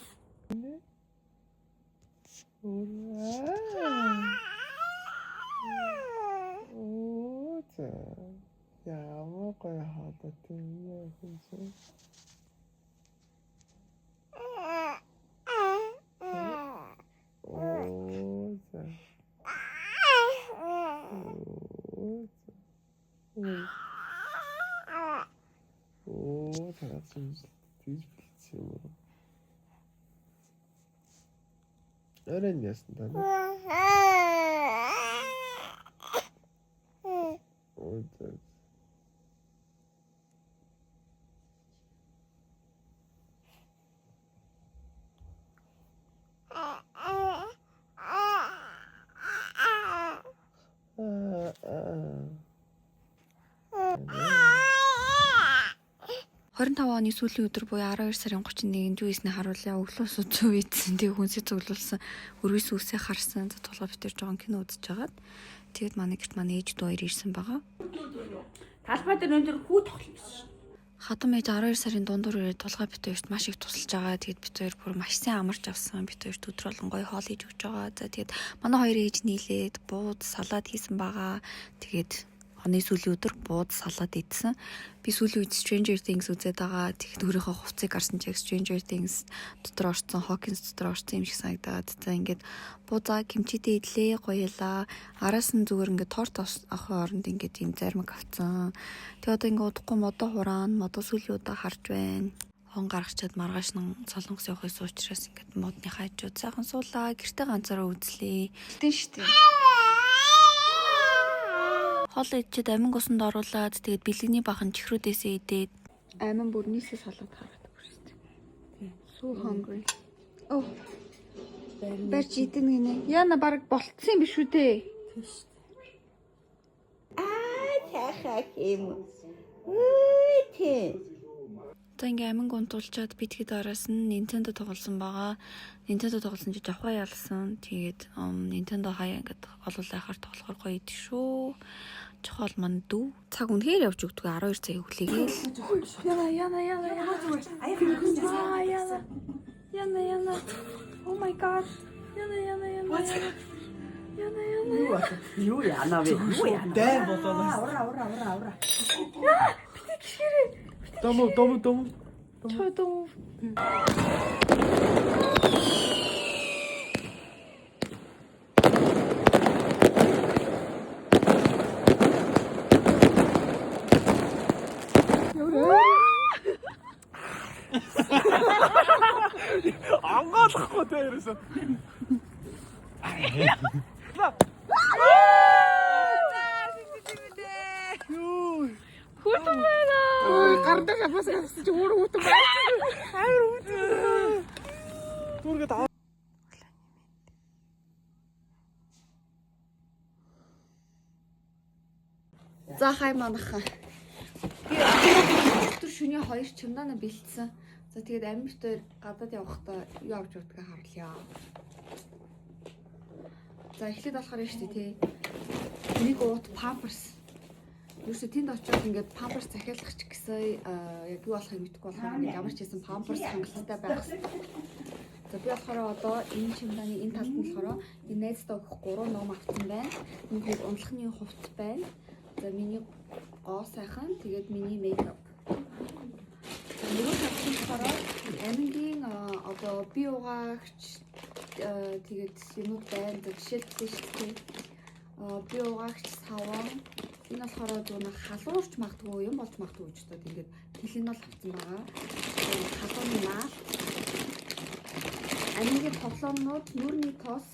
Ямар гоё хатаа тийм яа гэсэн. Орон ясна даа. оны сүүлийн өдөр буюу 12 сарын 31-нд юу хийснээ харуулъя. Өглөөс үзүү ийдсэн. Тэгээ хүнсээ цуглуулсан. Өргөс үсээ харсан. За тулгаа битэр жоохон кино үзэж байгаад. Тэгээд манай гэрт манай ээж дүү хоёр ирсэн байгаа. Талбай дээр өндөр хүү тоглосон шин. Хатам ээж 12 сарын дундуур ирээд тулгаа бит хоёрт маш их тусалж байгаа. Тэгээд бит хоёр бүр маш сайн амарч авсан. Бит хоёрт өдөр болгон гоё хоол хийж өгч байгаа. За тэгээд манай хоёр ээж нийлээд бууд салаад хийсэн байгаа. Тэгээд оны сүүлийн өдөр бууд салаад идсэн. Би сүүлийн үед Stranger Things үзээд байгаа. Тэгэхэд өөрийнхөө хувцсыг харсан чиг Stranger Things дотор орсон, Hawkins дотор орсон юм шиг санагдаад. За ингээд буудаа кимчитэй идлээ, гоёлаа. Араас нь зүгээр ингээд торт авахын оронд ингээд юм зармаг авцсан. Тэгээ одоо ингээд удахгүй модоо хураана, модоо сүүлийн удаа харж байна. Хон гаргачаад маргааш нь Солонгос явахын суучраас ингээд модны хайчууд сайхан суулаа. Гэртээ ганцаараа үзлээ. Гэтэн штэ. Хол идчихэд амин гусанд оруулаад тэгээд бэлгэний бахан чихрүүдээсээ идээд амин бүр нийсээ салаад харагдав шүү дээ. So hungry. Oh. Барьж идэн гинэ. Яна баг болцсон юм биш үү те? Тахах юм. Үй тий. За ингээ амин гунтуулчаад би тэгэд араас нь Nintendo тоглосон байгаа. Nintendo тоглосон чи жавхаа ялсан. Тэгээд Nintendo хаяа ингээд олуулаа хаар тоглохоор гоё идэв шүү. Чохол манд дүү. Цаг үнэхээр явж өгдөг 12 цаг өглөөгээ. Яна. Oh my god. Яна. Юу яана вэ? Юу яана? Дай болоо. Ура. Дому. Чойдоо. 안 가려고 돼 이래서. Гардаа бас чи өөрөө утга. 모르겠다. За хай манайхаа. Би өдөр шөнийн 2 чамдаана бэлдсэн. За тэгээд амин битээр гадаад явахдаа юу авч явдгаа харлаа. За эхлээд болохоор нь шүү дээ тий. Нэг уут Pampers. Юусе тэнд очиод ингээд Pampers захиалах ч гэсэн яг юу болохыг мэдэхгүй болохоор ингээд ямар ч хэсэн Pampers хангалттай байх хэрэгтэй. За би болохоор одоо энэ чамдааны энэ талд нь болохоор энэ найзтай өгөх 3 ном авсан байна. Нэг унтлахны хувц байна. За миний гоо сайхан тэгээд миний мейкап. Нөгөө талд нь болохоор амингийн одоо би угаагч тэгээд юмуд байна. За жишээлбэл шүү дээ. Би угаагч саван энэ болохоор зөвхөн халуурч магтгүй юм болж магтгүй гэж бодоод ингээд тэлэнол авсан байгаа. Халууны мал. Амингийн тоглоомнууд нүрний тос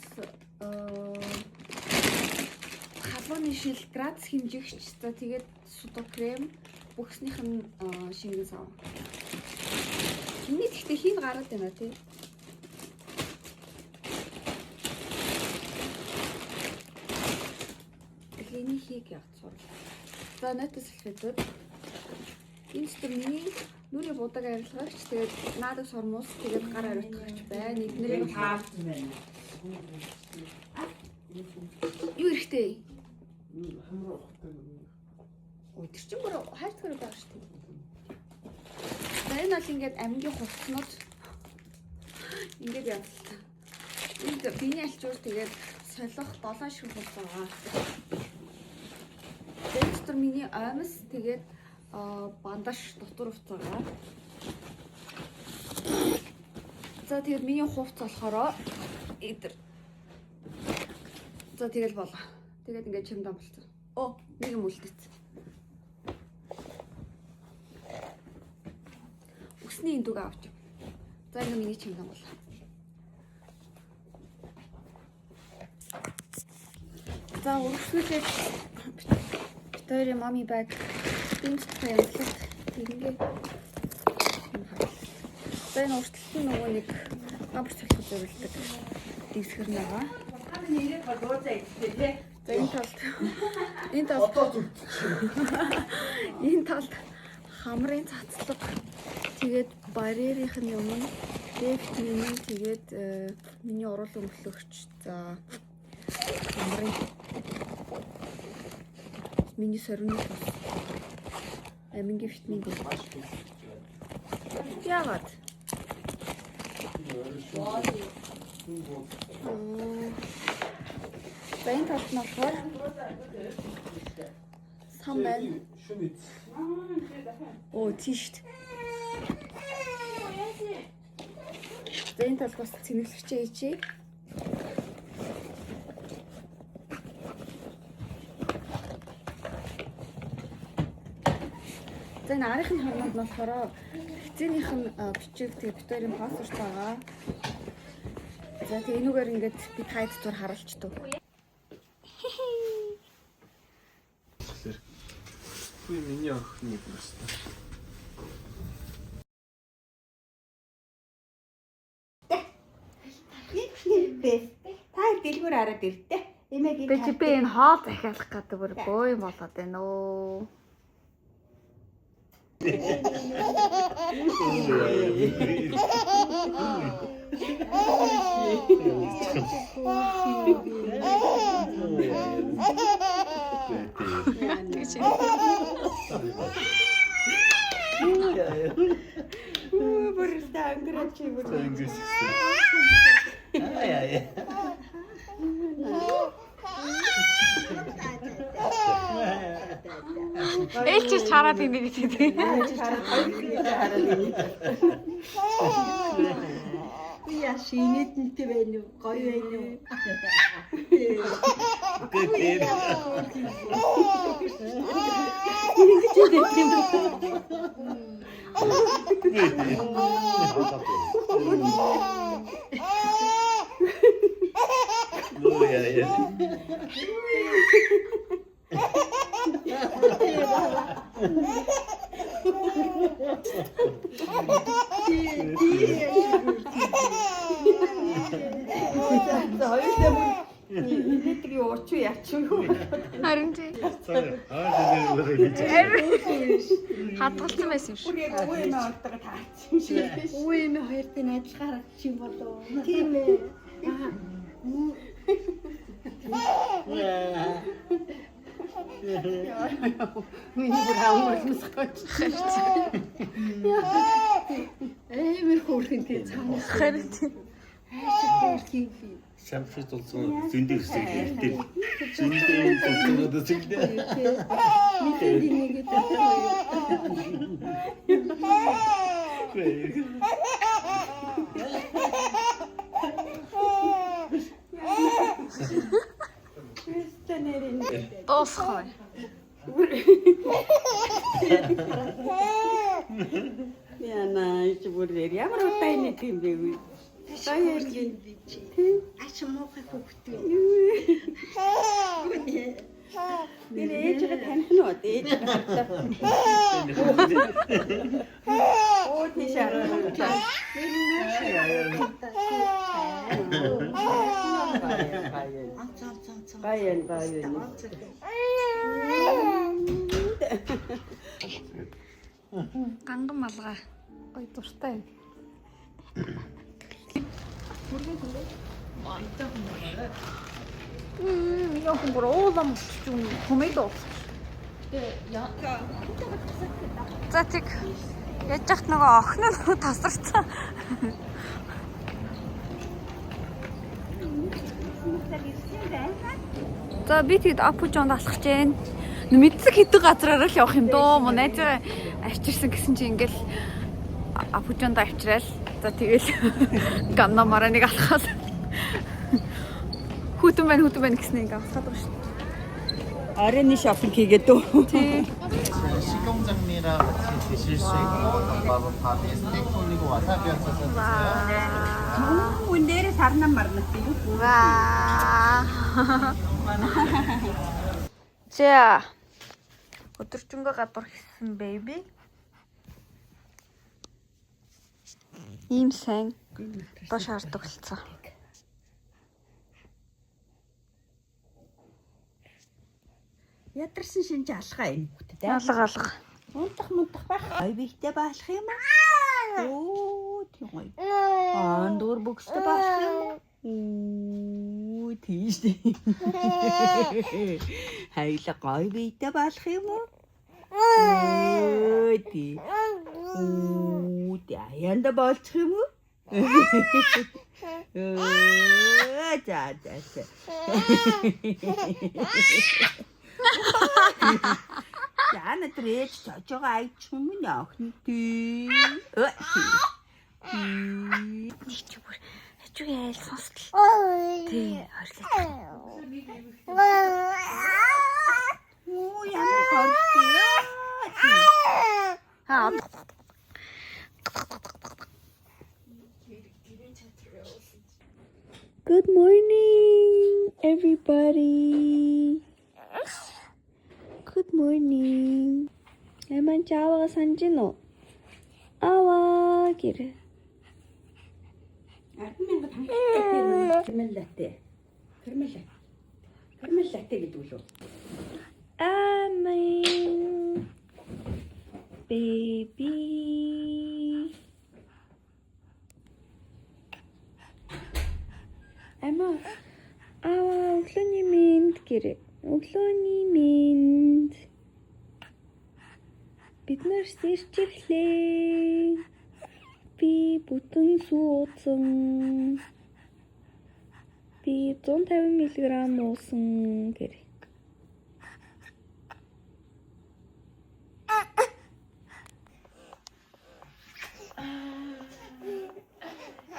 халууны шил градус хэмжигч за тэгээд судо крем бүхснийх нь шингэн сав. Энийг гэхдээ хин гараад байна тий. Энийг хийх яг цур. За нотос хэлбэд энэ ч миний нүрийн будаг арилгагч тэгээд наадаг сормус тэгээд гар ариутгагч байна. Эднэрийг хаарсан байна. Юу ихтэй? 함으로 확대. Тэр чинь бүр хайрцгаар байгаа шүү дээ. За энэ бол ингээд амгийн хувцснууд ингээд явуулсан. Энд биений алчуур тэгээд солих 7 шиг хувц байгаа. Тэгээд дотор миний аймс тэгээд бандаж дотор хувц байгаа. За тэгээд миний хувц болохоор эдэр. За тэгэл болоо. Тэгээд ингээд чимдаа болцсон. Оо, нэг юм үлдээсэн. Үсний эндүг авч. За ингэ миний чимдаа болоо. За үргэлжлүүлээд Victoria mommy bag. Энд тавьлаа. Ингээ. Бэн урталт нөгөө нэг гамбар цолхол зориулдаг. Дийсгэр байгаа. За энэ талд хамрын цацлага тэгээд барьерийн өмнө дефтний тэгээд миний уруулан өглөгч за хамрын миний сорины бас амингийн витамин яагаад Байн талд нь болохоор сан байна. Оо тийш. Байн талд бас цэнэглэгч ээжээ. За энэ арийнхын хамнууд нь болохоор хэцээнийх нь бичиг тэг Victoria паспорт байгаа. За тэг энүүгээр ингээд би тайд зур харуулчдаг. Хүй миний охины просто. Та дэлгүүр хараад иртээ. Эмээгийн Би энэ хоол захиалах гэдэг бүр бөө юм болоод байна өө. Элчс чараад юм би гэдэг. Яа шинэдэнтэй байна уу? Гоё байна уу? Электрик ууч яач юу? Харин тий. Хадгалсан байсан юм шиг. Үгүй ээ наатайгаа таацсан шиг. Үгүй юм хоёр दिन ажиллахаар чи болов. Тийм ээ. Миний бүр хаамарлах гэж. Эмэр хөөрхөнтэй цаанаас Харин тий. хөөрхий. Шамшид болсон зөндөө хэсэг хэлдэг. Зөндөө болсон хэсэгдээ. Мэдээ нэгэд Дуусгай. Яна ич бүрээр ямар утай нэг юм бэ вэ? Сая юм би чи. ач муухай хөвгтэй. Тэр ээжгээ таних нь уу? Ээж. Оо тийшээ. Баян. Ганган малгай. Гой дуртай. Яа бүр уулам ч юм комеди болсон. За тэг яж хат нөгөө охин нь тасарсан. За би тэгэд апужонд алхаж जैन. Мэддэг хэдэн газраараа л явах юм дөө. Мөн найзаа авчирсан гэсэн чи ингээл апужонд авчраал. За тэгэл ганна мараныг алхаад. Хүтэн байна гэснээр ингээ авахад байгаа шүү. Арийн шопинг хийгээд үү? Тий. 식용장미랑 같이 드실 수 있고 바로 밥에 스테이크 올리고 와사비 얹어서 Үндээр сарнаа марнах юм. Ваа. За. Өдөржингөө гадуур хийсэн baby. Ийм сайн дош хардаг болцоо. Ядарсан шинж алхаа энэ хүүхдэд. Алга. Унтах байх. Ой бихтэй баалах юм аа. Оо тийм гоё. Андуур бөхстэй баалах юм уу? Оо тийш. Хайлаа гоё бихтэй баалах юм уу? Оо тий. Оо тий янда болчих юм уу? За. За надад ээж жожоо айчих юм уу охин тий. Нэг ч бүр хажуугийн айл сонсдол. Тий, орхилоо. Оо ямар хортой. Good morning, everybody. Good morning. Эман чааваа санаж гин үү? Аваа гэр. Кармеллатэ гэдэг үү? Амин. Baby. Ама өглөөний минь гэр. Өглөөний минь. Бид нар сэрч ирлээ. Би бүтэн суудсан. Би 150 мг уусан гэр.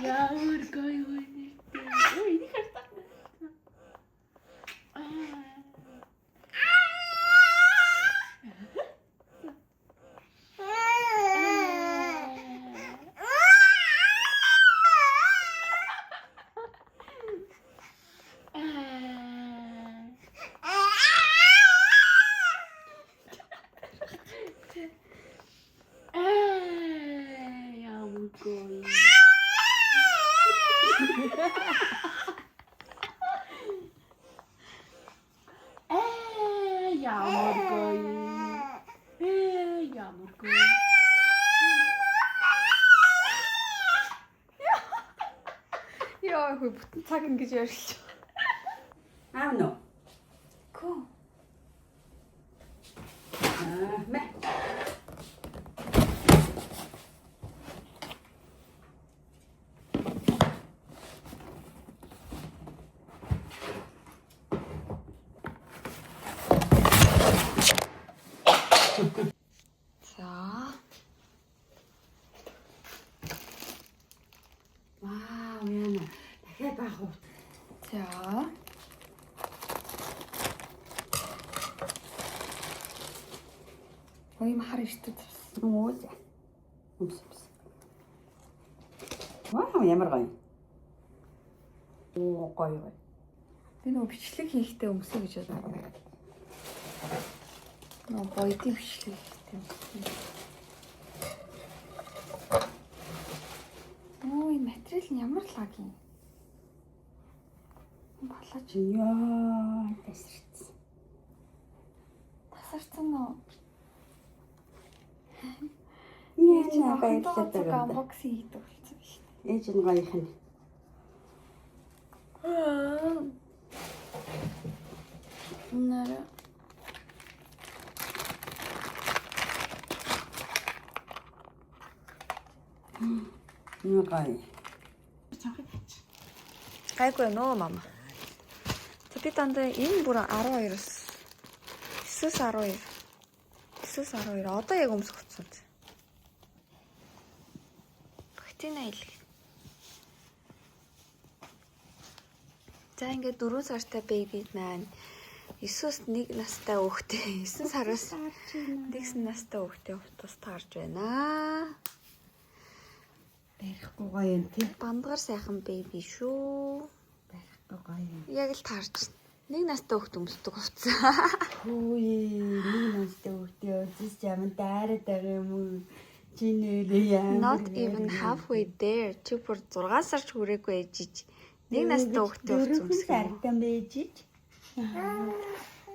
Ямар гоё вэ? Ой, нэг хартаа. Яа, хөө бүтэн цаг ингэж ярьж. Аав нөө. Көө. Мэ. За. Вау, яна. Дахиад баах уу? За. Ой, махар иртүүд. Оо за. Умс. Вау, ямар гоё. Оо гоё. Би нөгөө бичлэг хийхдээ өмсөе гэж бодлоо. Нөгөө боёдын бичлэг хийхдээ өмсөе. Ой, материал нь ямар лаг юм. Балаач Яа, тасарсан. тасарсан уу? Яа, баярлалаа даа. Unbox хийдэг болсон биш. Ээж нь гоёх нь. Нара. Юу гоё. Гайгүй нөө мама. За би дандаа энэ бүр 12-оос 9-с 12. 9-с 12. Одоо яг өмсөх утсан. Бактина ил. За ингээд 4 сартай baby маань 9-с 1 настай хүүхдээ 9 сараас 1 настай хүүхдээ тус таарж байна. Барихгүй гоё юм тий. Бандгар сайхан baby шүү. Барихгүй гоё юм. Яг л таарч байна. Нэг настай хөлт өмсдөг хувцас. Хөөе, нэг настай хүүхдээ үзэж ямар дайраад байгаа юм уу? Чи нэрээ яа. Not even halfway there. Чи бүр 6 сар ч хүрээгүй ээжиж. Нэг настай хөлтөө хувцас өмсөх юм. Сартан бэжиж.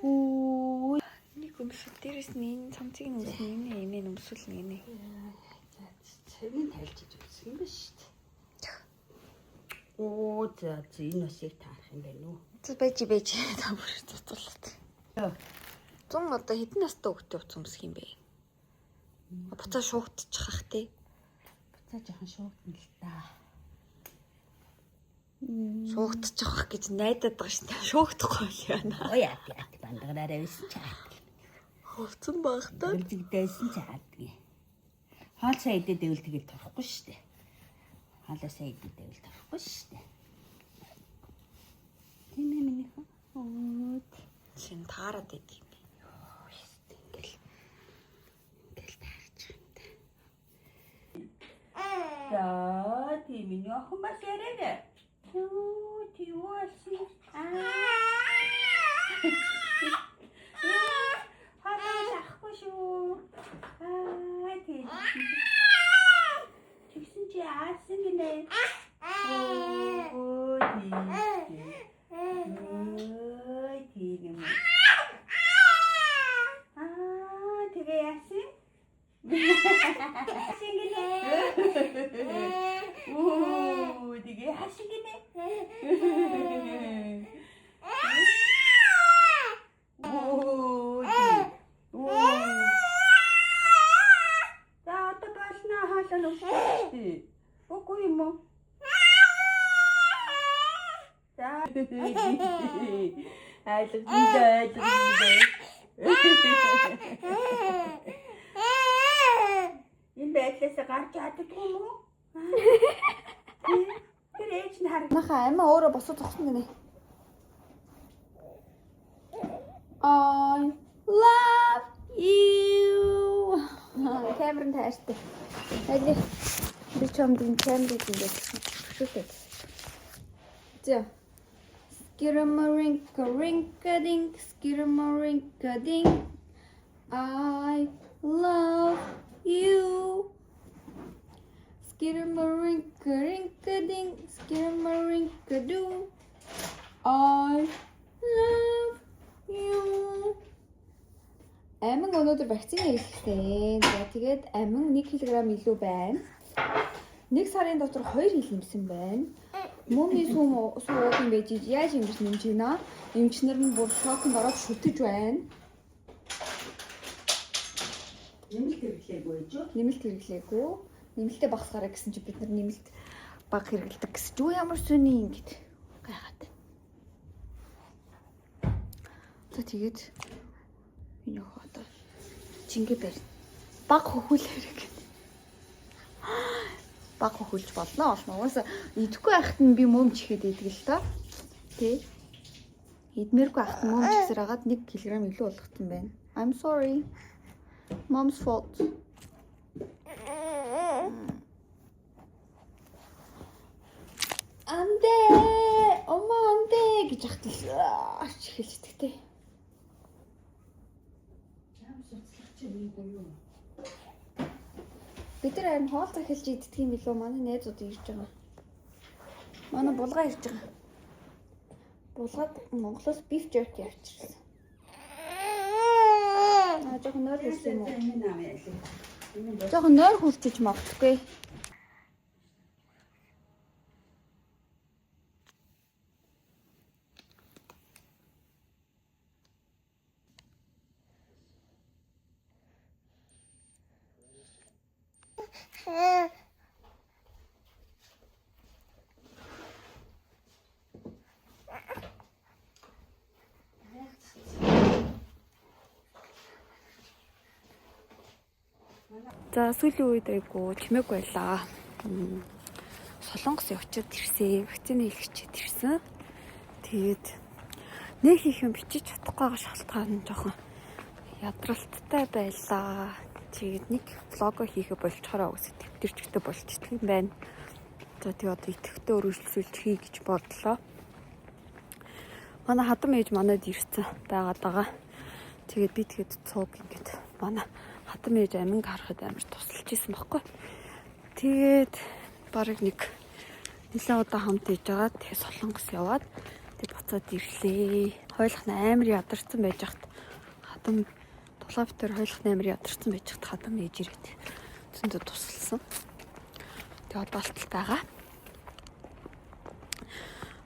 Оо. Нэг өмсөх дээрээс нь энэ цамцыг нь өмснө, энэ өмсүүлнэ гинэ. Цагийн тайлж үзэх юм ба шүү дээ. Оо, за энэ усыг таарах юм байна уу? Байж та бүр цуцуулаад. 100 одоо хэдэн настай хөлтөө хувцас өмсөх юм бэ? Буцаа шуугдчих ах тий. Буцаа жоохон шуугдана л та. Шуугдчих ах гэж найдаад байгаа шин. Шуугдахгүй л яана. Оо яа, бандагараа байсан чаад. Хувцсан багтаа. Дэвлэгдээсэн чаадгүй. Хоол сайн идэ дэвэл тэгэл торхгүй шүү дээ. Хоолоо сайн идэ дэвэл торхгүй шүү дээ. Тийм ээ минийх. Оо. Шин таарад идэв юм. За, тийм миний охин бас яриад. Юу, тийвэрси. Хаалахгүй шүү. Тийм. Тэгсэн чи аасан гинэ. Оо, тийм. Тийм юм. Тэгээ яасан? Хашигинэ. Оо, тэгээ хашигинэ. Оо. За одоо болно хаалаа нүстэй. Үгүй юм уу? За. Айлгдээ. Энэ байдлаасаа гарч чаддгүй юм уу? Тэр ээж нь харах. Нахаа амиа өөрөө босоо зогсон гинэ. I love you. Камерын таартай. Хаги. Би ч юм дин камерыг ингэж шүтээ. За. Skiramarinka rinka dink, skiramarinka dink. I love you. Skiramarinka rinka dink, skiramarinka do. I love you. Амин өнөөдөр вакцины хийлгэсэн. Тэгээд амин 1 кг илүү байна. 1 сарын дотор 2 хил нэмсэн байна. Мөмний сум уусан байж яаж юм биш нэмж гинэ. Эмчнэр нь бүр шоконд ороод шүтэж байна. Нэмэлт хэрэглээгүй гэж юу? Нэмэлт хэрэглээгүй. Нэмэлтээ багасгаарай гэсэн чи бид нар нэмэлт баг хэрэглэдэг гэсэн чи ямар сүний ингэж гайхаад. За тэгээд энэ хоо чингээ барь. Баг хөхүүл хэрэг. Баг хөхүүлж болно олно. Угаасаа идэхгүй байхад нь би мөмж ихэд идэг л доо. Тэ. Идмээргүй байхад нь мөмж ихсэр хагаад 1 кг илүү болгосон байна. I'm sorry. Mom's fault. Андэ, ома андэ гэж ахтал арч эхэлждэг те. Бид нар харин хоол захилж иддэг юм билүү? Манай найзууд ирж байгаа. Манай булгаа ирж байгаа. Булгаад Монголоос beef jerky авчирсан. Жоохон нойр хүрсэн юм уу? Жоохон нойр хүрчиж магадгүй. За сүүлийн үед айгу чимээг байлаа. Солонгос явчаад ирсэн, вакцины хийлгэчихэд ирсэн. Тэгээд нэг хийх юм бичиж чадахгүй байгаа шалтгаан нь жоохон ядралттай байлаа. Тэгээд нэг влого хийхэ болчихороо үсэ тэмдэрчтэй болчихдаг юм байна. За тэгээд одоо идэвхтэй өргөжлүүлж хий гэж бодлоо. Манай хадам ээж манайд ирсэн байгаа. Тэгээд би тэгээд цуг ингээд манай хадам ээж амин харахад амар тусалж исэн баггүй. Тэгээд барыг нэг нэлээд удаа хамт иж байгаа. Тэгээд Солонгос яваад тэгээд буцаад ирлээ. Хойлох амар ядарсан байж хат хадам тулгаав дээр хойлох амар ядарсан байж хат хадам ээж ирээд зөндөө тусалсан. Тэгээд одоо алталт байгаа.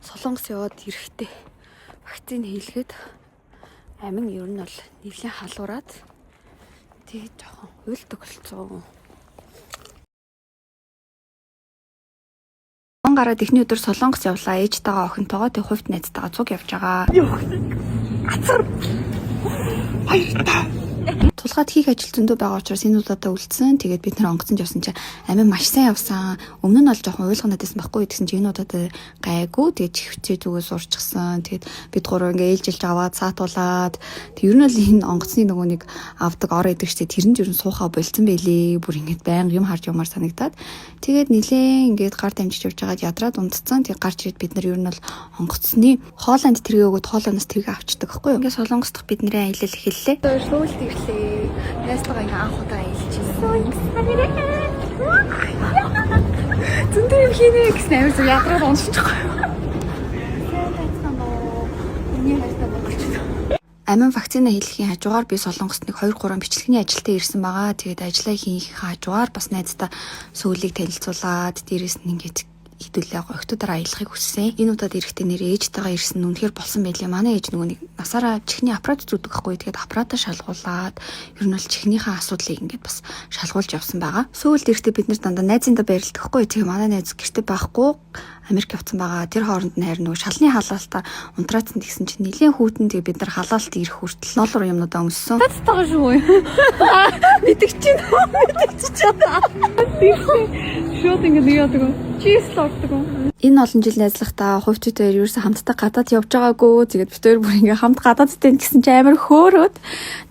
Солонгос яваад ирэхдээ вакцины хийлгээд амин ер нь бол нэлийн халуураад тэгээд жоохон уйлдаг болцсон. Гараад эхний өдөр Солонгос явлаа. Ээжтэйгээ охинтойгоо тэг хувьд найзтайгаа цуг явж байгаа. Тулгаад хийх ажил зөндөө байгаа учраас энэ удаатай үлдсэн. Тэгээд бид нэр онгоцонд явсан чинь амин маш сайн явсан. Өмнө нь бол жоохон уйлгана гэсэн байхгүй гэсэн чинь энэ удаатай гайгүй. Тэгээд чихвчээ зүгээс урчсан. Тэгээд бид гурав ингээ ээлжилж аваад саатуулаад. Тэг ер нь бол энэ онгоцны нөгөө нэг авдаг ор идэг штэ тэр нь ер нь суухаа болцсон байлээ. Бүр ингээд байнга юм харж юмар санагдаад. Тэгээд нилээ ингээд гар дамжиж явж байгаад ядраад унтцсан. Тэг гарч ирээд бид нар ер нь бол онгоцны Хооланд тэргээ өгөөд Хооландаас тэргээ авчдаг байхгүй юу? Ингээд Солонгос дахь бидний аялал эхэллээ. Сүүлд ирлээ. Найстайгаа ингээ анх удаа аялчихсан. Зөндөө юм хийнэ гэсэн амар зүг ядраад уншчихгүй. Амин вакцина хийлгэхийн хажуугаар би Солонгост нэг 2-3 бичлэгийн ажилтаа ирсэн байгаа. Тэгээд ажиллаа хийх хажуугаар бас найздаа сүүлийг танилцуулаад дээрээс нь ингээд хэдүүлээ гогтуудаар аялахыг хүссэн. Энэ удаад ирэхдээ нэр ээжтэйгээ ирсэн нь үнэхээр болсон байлээ. Манай ээж нөгөө нэг насаараа чихний аппарат зүүдэг байхгүй. Тэгээд аппаратаа шалгуулад ер нь бол чихнийхээ асуудлыг ингээд бас шалгуулж явсан байгаа. Сүүлд ирэхдээ бид нэр дандаа найзындаа байрлалдаг байхгүй. Тэгээ манай найз гэртээ байхгүй. Америк явсан байгаа. Тэр хооронд нь харин нөгөө шалны халаалтаа унтраацсан гэсэн чинь нэлээд хүүтэн тэгээ бид нар халаалт ирэх хүртэл ноолор юмнуудаа өмссөн. Тастаа шүү. Мэдгэж шууд ингэ яадаг. Чиз лордог. Энэ олон жил найзлахтаа хувьчтай ерөөсө хамтдаа гадаад явж байгаагүй. Тэгээд бид хоёр бүр ингээ хамт гадаадтай гэсэн чинь амар хөөрөөд.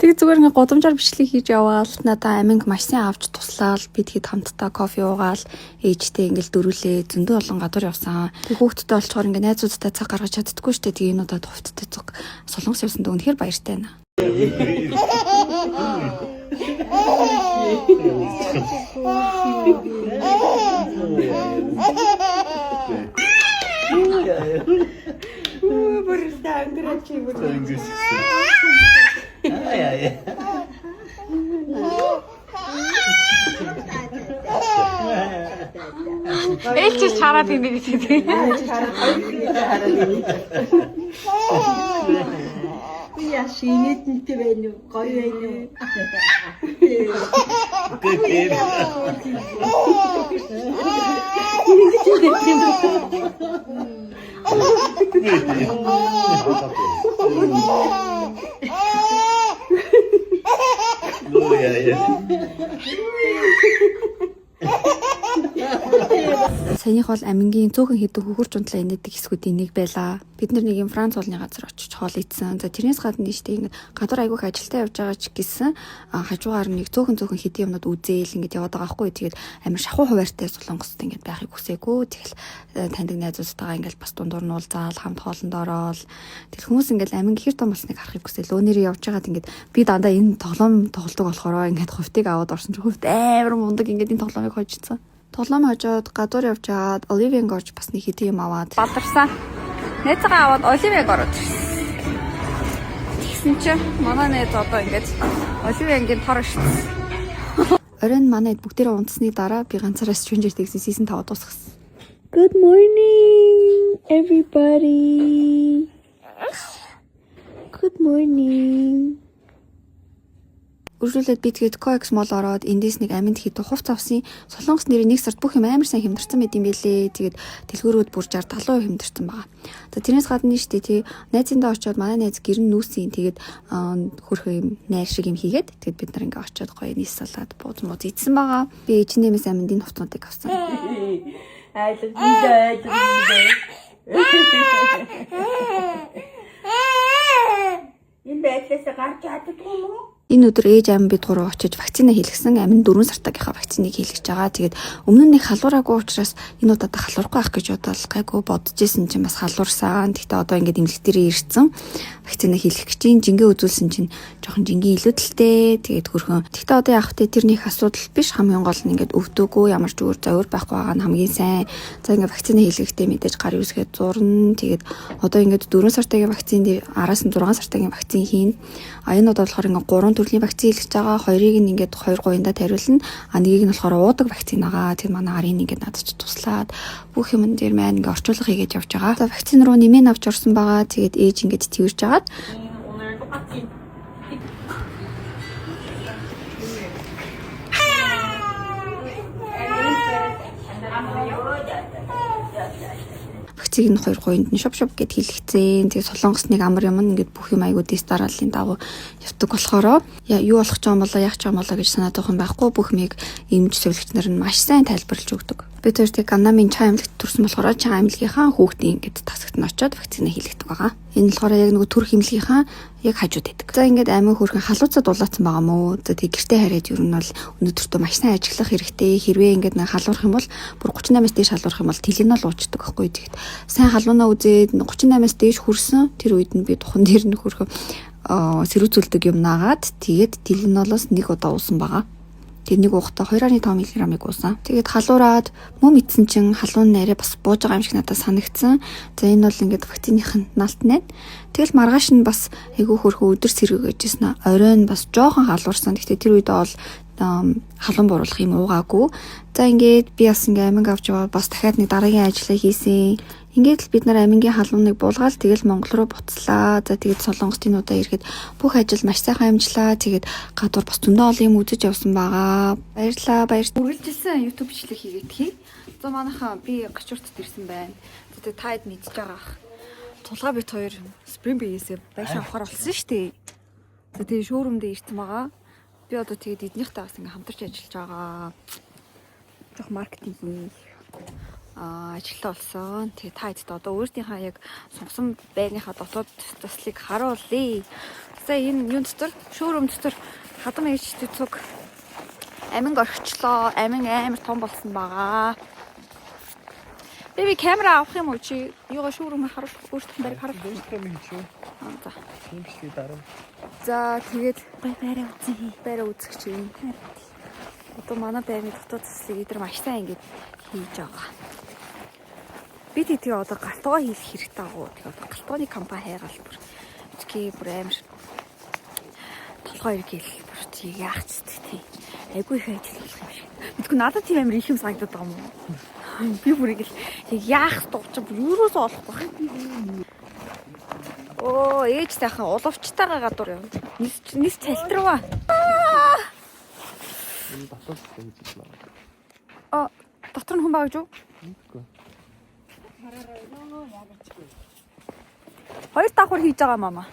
Тэгээд зүгээр ингээ годамжаар бичлэг хийж яваал. Надаа аминг маш сайн авч туслаал. Бид хэд хамтдаа кофе уугаал. Ээжтэй ингээл дөрүлээ зөндөө олон гадуур явсан. Тэг хүүхдтэй олчоор ингээ найзуудтай цаг гаргаж чаддаггүй штэ. Тэгээ энэ удаад хувьчтай цуг Солонгос явсандаа үнэхээр баяртай байна. Ээлжиж хараад юм гэдэг. Яа шинэтэнтэй байна уу? Гоё байна уу? Саяных бол амингийн цөөхөн хэдэн хөхөрч унтлаа инээдэг хэсгүүдийн нэг байлаа. Бид нэг юм Франц уулны газар очиж хоол идсэн. За тэрнээс гадна нэштэй ингэ гадуур айгүйх ажилдаа явж байгаа ч гэсэн хажуугаар нэг цөөхөн хэдэн юмнууд үзээл ингэж яваад байгаа байхгүй. Тэгээд амар шахуу хуваартай Солонгост ингэж байхыг хүсээгүй. Тэгэл таньдаг найзуудтайгаа ингэж бас дундуур нь уулзаал хамт хоолнд ороод тэгэл хүмүүс ингэж амин хэр том болсныг харахыг хүсээл. Өөнөрөө явж байгаад ингэж би дандаа энэ тоглоом тоглодог болохоор ингэж хувьтыг аваад орсон ч хувьт амар мундаг ингэж энэ тоглоомыг хожицсан. Тоглоом хожоод гадуур явж байгаад Оливийн горж бас нэг хэдэн юм аваад балдарсан. Найзгаа аваад Оливийг ороод ирсэн. Тэгсэн чинь манай найз одоо ингэж Оливийн тор шээ. Оройн манайд бүгдээрээ унтсны дараа би ганцаараа Stranger Things season 5 дуусгасан. Good morning everybody. Good morning. Үржүүлээд би тэгээд Coex Mall ороод эндээс нэг аминд хийдэг хувц авсан. Солонгос нэрийн нэг сард бүх юм амар сайн хэмдэрсэн байт юм бэлээ. Тэгээд дэлгүүрүүд бүр 60-70% хэмдэрсэн байгаа. За тэрнээс гадна нь штэ тий найзындаа очиод манай найз гэр нь нүүсэн. Тэгээд хөрхөө юм найр шиг юм хийгээд тэгээд бид нар ингээ очиод гоё нийс салаад бууз мууз идсэн байгаа. Би ээжнээс аминд энэ хувцнуудыг авсан. Энэ байдлаас гарч чаддгүй юм уу? Энэ өдөр ээж аав бид гурав очиж вакцина хийлгэсэн. Амин 4 сартаагийнхаа вакциныг хийлгэж байгаа. Тэгээд өмнө нь нэг халуураагүй учраас энэ удаад халуурахгүй ах гэж бодоод гайгүй бодож исэн чинь бас халуурсан. Тэгтээ одоо ингээд имлэг дээр ирсэн. Вакцина хийлгэх гэж чинь жингээ үзүүлсэн чинь жоохон жингийн илүүдэлтэй. Тэгээд хөрхөн. Тэгтээ одоо яах вэ? Тэрнийх асуудал биш. Хамгийн гол нь ингээд өвдөөгүй ямар ч өөр зовир байхгүй байгаа нь хамгийн сайн. За ингээд вакцина хийлгэхдээ мэдээж гар юусгээд зурна. Тэгээд одоо ингээд 4 сартаагийн вакцины араас нь 6 сартаагийн вакцин хийн. А энэ удаа болохоор ингээд 3 төрлийн вакцин хийлгэж байгаа. Хоёрыг нь ингээд 2 гуйндаа тариулна. А нэгийг нь болохоор уудаг вакцин байгаа. Тэр манай арын ингээд надад ч туслаад бүх юм дээр маань ингээд орчуулга хийгээд явж байгаа. За вакцин руу нэмэн авч орсон байгаа. Тэгээд ээж ингээд твэрж агаад вакциг нь 2 гуйнд нь шоп гэд хэлэгцэн. Тэгээ солонгосныг амар юм ингээд бүх юм айгуу дистаралын дагуу явдаг болохоор юу болох ч юм болоо яах ч юм болоо гэж санаад байгаа юм байхгүй. Бүх юмыг эмч зөвлөгч нар нь маш сайн тайлбарлаж өгдөг. Бид хоёр тэг Ганамын Чан аймлагт төрсөн болохоор Чан аймлагийнхаа хүүхдийн ингээд тасагт нь очиод вакцина хийлгдэг байгаа. Энэ болохоор яг нэг төр хэмлэгийнхаа яг хажууд байдаг. За ингээд амин хөрхэн халууцад дулаацсан байгаа мó. За тэг гэртээ хараад ер нь бол өнөөдөртөө маш сайн ажиллах хэрэгтэй. Хэрвээ ингээд нэг халуурах юм бол бүр 38-аас дээш халуурах юм бол тиленол уучдаг байхгүй. Тэгэхэд сайн халуунаа үзээд 38-аас дээш хүрсэн тэр үед нь би тухан дээр нь хөрхөн сэрүүцүүлдэг юм наагаад тэгээд тиленолоос 1 удаа уусан байгаа. Тэрнийг уухтаа 2.5 мг-ыг уусан. Тэгээд халуураад мөн мэдсэн чинь халуун нэрээ бас бууж байгаа юм шиг надад санагдсан. За энэ бол ингээд вакциных нь наалт найд. Тэгэл маргааш нь бас айгүй хөрхөө өдөр сэргэжсэн. Оройн бас жоохон халуурсан. Гэхдээ тэр үедээ бол халуун бууруулах юм уугаагүй. За ингээд би бас ингээд аминг авч яваад бас дахиад нэг дараагийн ажлаа хийсэн. Ингээд л бид нар амингийн халууныг буулгаад тэгэл Монгол руу буцлаа. За тэгээд солонгостынуудаа ирэхэд бүх ажил маш сайхан амжлаа. Тэгээд гадуур бас зөндөө олон юм үзэж явсан байгаа. Баярлалаа. Үргэлжилсэн YouTube бичлэг хийгээд хий. За манайхаа би гачууртд ирсэн байна. Тэгээд таад мэдж байгаа. Тулгаа бит хоёр Spring Bee-ээс байшин авахар болсон шүү дээ. За тэгээд шоурумдээ ирсэн байгаа. Би одоо тэгээд эднийхтэй бас ингээм хамтарч ажиллаж байгаа. Жох маркетинг хийх ажилтаа болсон. Тэгээ та хэд одоо өөртөөхөө яг сонгосон байрныхаа дотоод туслыг харуулъя. За энэ юун дотор шоурум дотор хадам ээжтэй цуг амин орхичлоо. Амин амар том болсон байгаа. Би камера авах юм уу чи? Юугаа шоурумыг харуулах өөртөөх байрыг харуулах юм чи. За. Тэмцлий дараа. За тэгээд байраа үзье. Байраа үзэх чинь. Одоо манай байрны дотоод туслыг эдгээр маш сайн ингэж хийж байгаа. Би тэгээ одоо галтгаа хийх хэрэгтэй агуу. Тэгээ одоо галтгооны компани хайгаал бүр. Үгүй бүр амар толгой иргээл бүр тийг яах ч тий. Айгүй их ажил болох юм шиг. Мэдгүй надад тийм амар их юм санагдаад байгаа юм уу? Би бүр ингээл яах дууч бүр юурээс олохгүй байна. Оо ээж сайхан уловчтайгаа гадуур юм. Нис цалтруу. Энэ дотоод хийж Оо байна. дотор нь хүн байгаа гэж юу? Үгүй. Хоёр давхар хийж байгаа мама.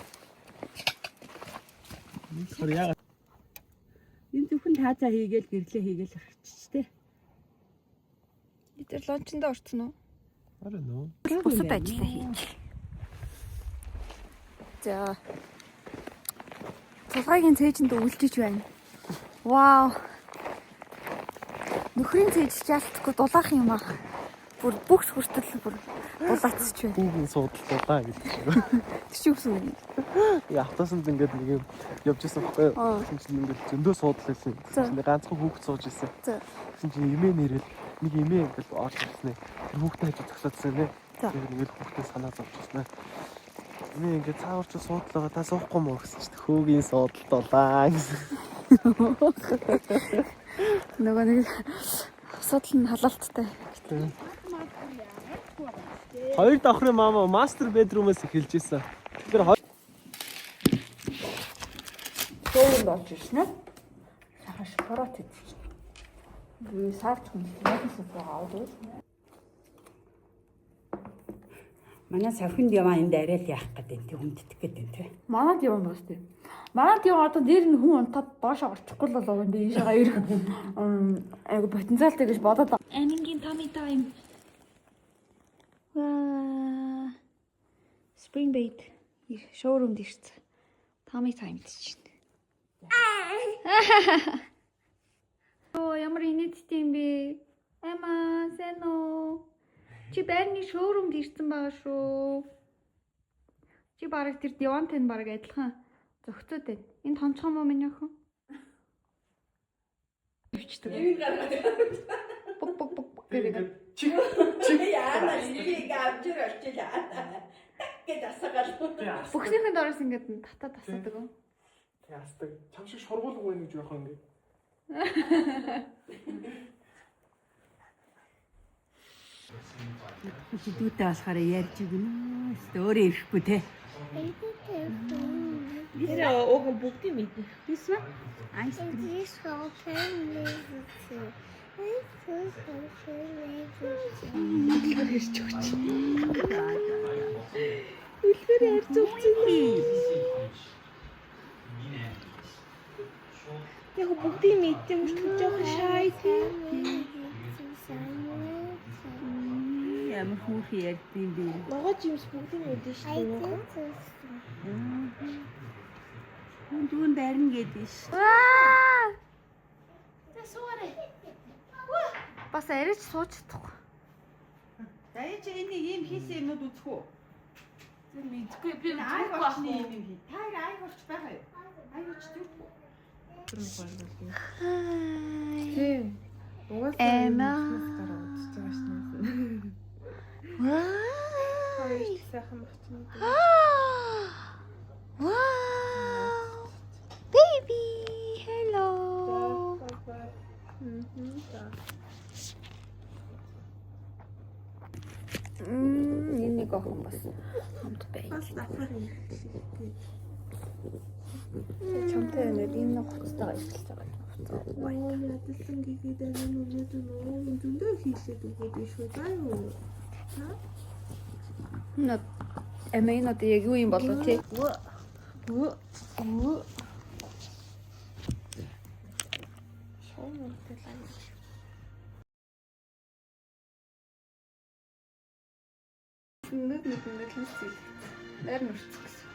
Тэр яагаад Энэ зөвхөн таацаа хийгээл гэрлээ хийгээл орчихжтэй. Тэр лончондоо орцсон уу? арай нөө. Бусад ажиллаа хийж. За. Цулгаагийн цээжинд өвлжиж байна. Вау. Нөхрийн цээж чаалтгүй дулаах юм аа. Бүр бүхс хүртэл бүр дулаацч байна. Хүүгийн суудалтаа гэдэг шиг. Тэг чи үсэн үү? Яа автосанд ингээд нэг юм явж исэн байхгүй юу? Тэгсэн чинь ингээд зөндөө суудал байсан. Тэгсэн ганцхан хүүхд сууж исэн. Тэгсэн чинь эмээ нэрээд нэг эмээ ингээд орж ирсэн. Тэр хүүхдээ хажуу зогсоодсэн нэ. Тэр нэг хүүхдээ санаа зовж ирсэн. Эмээ ингээд цааварч суудлаа та суухгүй мó гэсэн чинь хүүгийн суудалт болаа гэсэн. Нөгөө нэг асуудал нь халаалттай. Хоёр давхрын мама мастер бедрумээс эхэлж исэн. Тэгэхээр Шоурумд орж ирсэн ээ. Сахан шоколад идэж. Би сарч хүн яасан байгаа аваад. Манай савхинд яваа энд арай л яах гэдэг тийм хүнддэх гэдэг тийм. Манад явна бас тийм. Манад яваа одоо дээр нь хүн унтаад доош орчихгүй л болов энэ ийшээгаа ирэх. Айгу потенциалтай гэж бодоод. Амингийн tummy time. Spring Bee шоурумд ирсэн. Tummy time гэж байна. Оо ямар инээдтэй юм бэ? Ама, сэно. Чи байрны шоурумд ирсэн байгаа шүү. Чи бараг тэр дивантай бараг адилхан зөгцөөд байна. Энэ тонцхон мó миний охин. Өвчтэй. Бок бок бок гэдэг. Яана нэг авчир очилаа. Гэт асагаал. Бүхнийхэн доороос ингээд татаа тасаадаг уу? Ястаг. Чам шиг шургуулга байна гэж яах юм бэ? Дүүтэй болохоор ярьж өгнө. Өөрөө ирэхгүй те. Тэр ууган бүгдийг мэднэ. Бисвэ? Айс. Үлгэр ярьж өгч. Үлгэр ярьж өгч. Яг бүгдийг мэдсэн юм шиг жоохон шай тийм. Ямар хүүхий ярьдсан бэ? Ногоо жимс бүгдийг мэдэн шүү дээ. Дүүн байрна гэдэг ш. Бас арайч сууж чадахгүй. Даяч энэ ийм хийсэн юмуд үзэх үү? Тэр мэдгүй би Айг болчны юм хий. Та айг болч байгаа юу? Айг болч зүрх. Тийм. Эма. Хоёр сайхан багтсан. Wow. Baby, hello. Энийг охин бас хамт байна. Чамтай нэг энэ хуцтайгаа ихэлж байгаа. Ядсан гэгээд энэ өнөөдөр нөө зөндөө хийлээд өгөөд шүү заа юу. Нот эмэйнот яг юу юм болов тий? Нэг хэлсэн. Нэр нүрцэх гэсэн.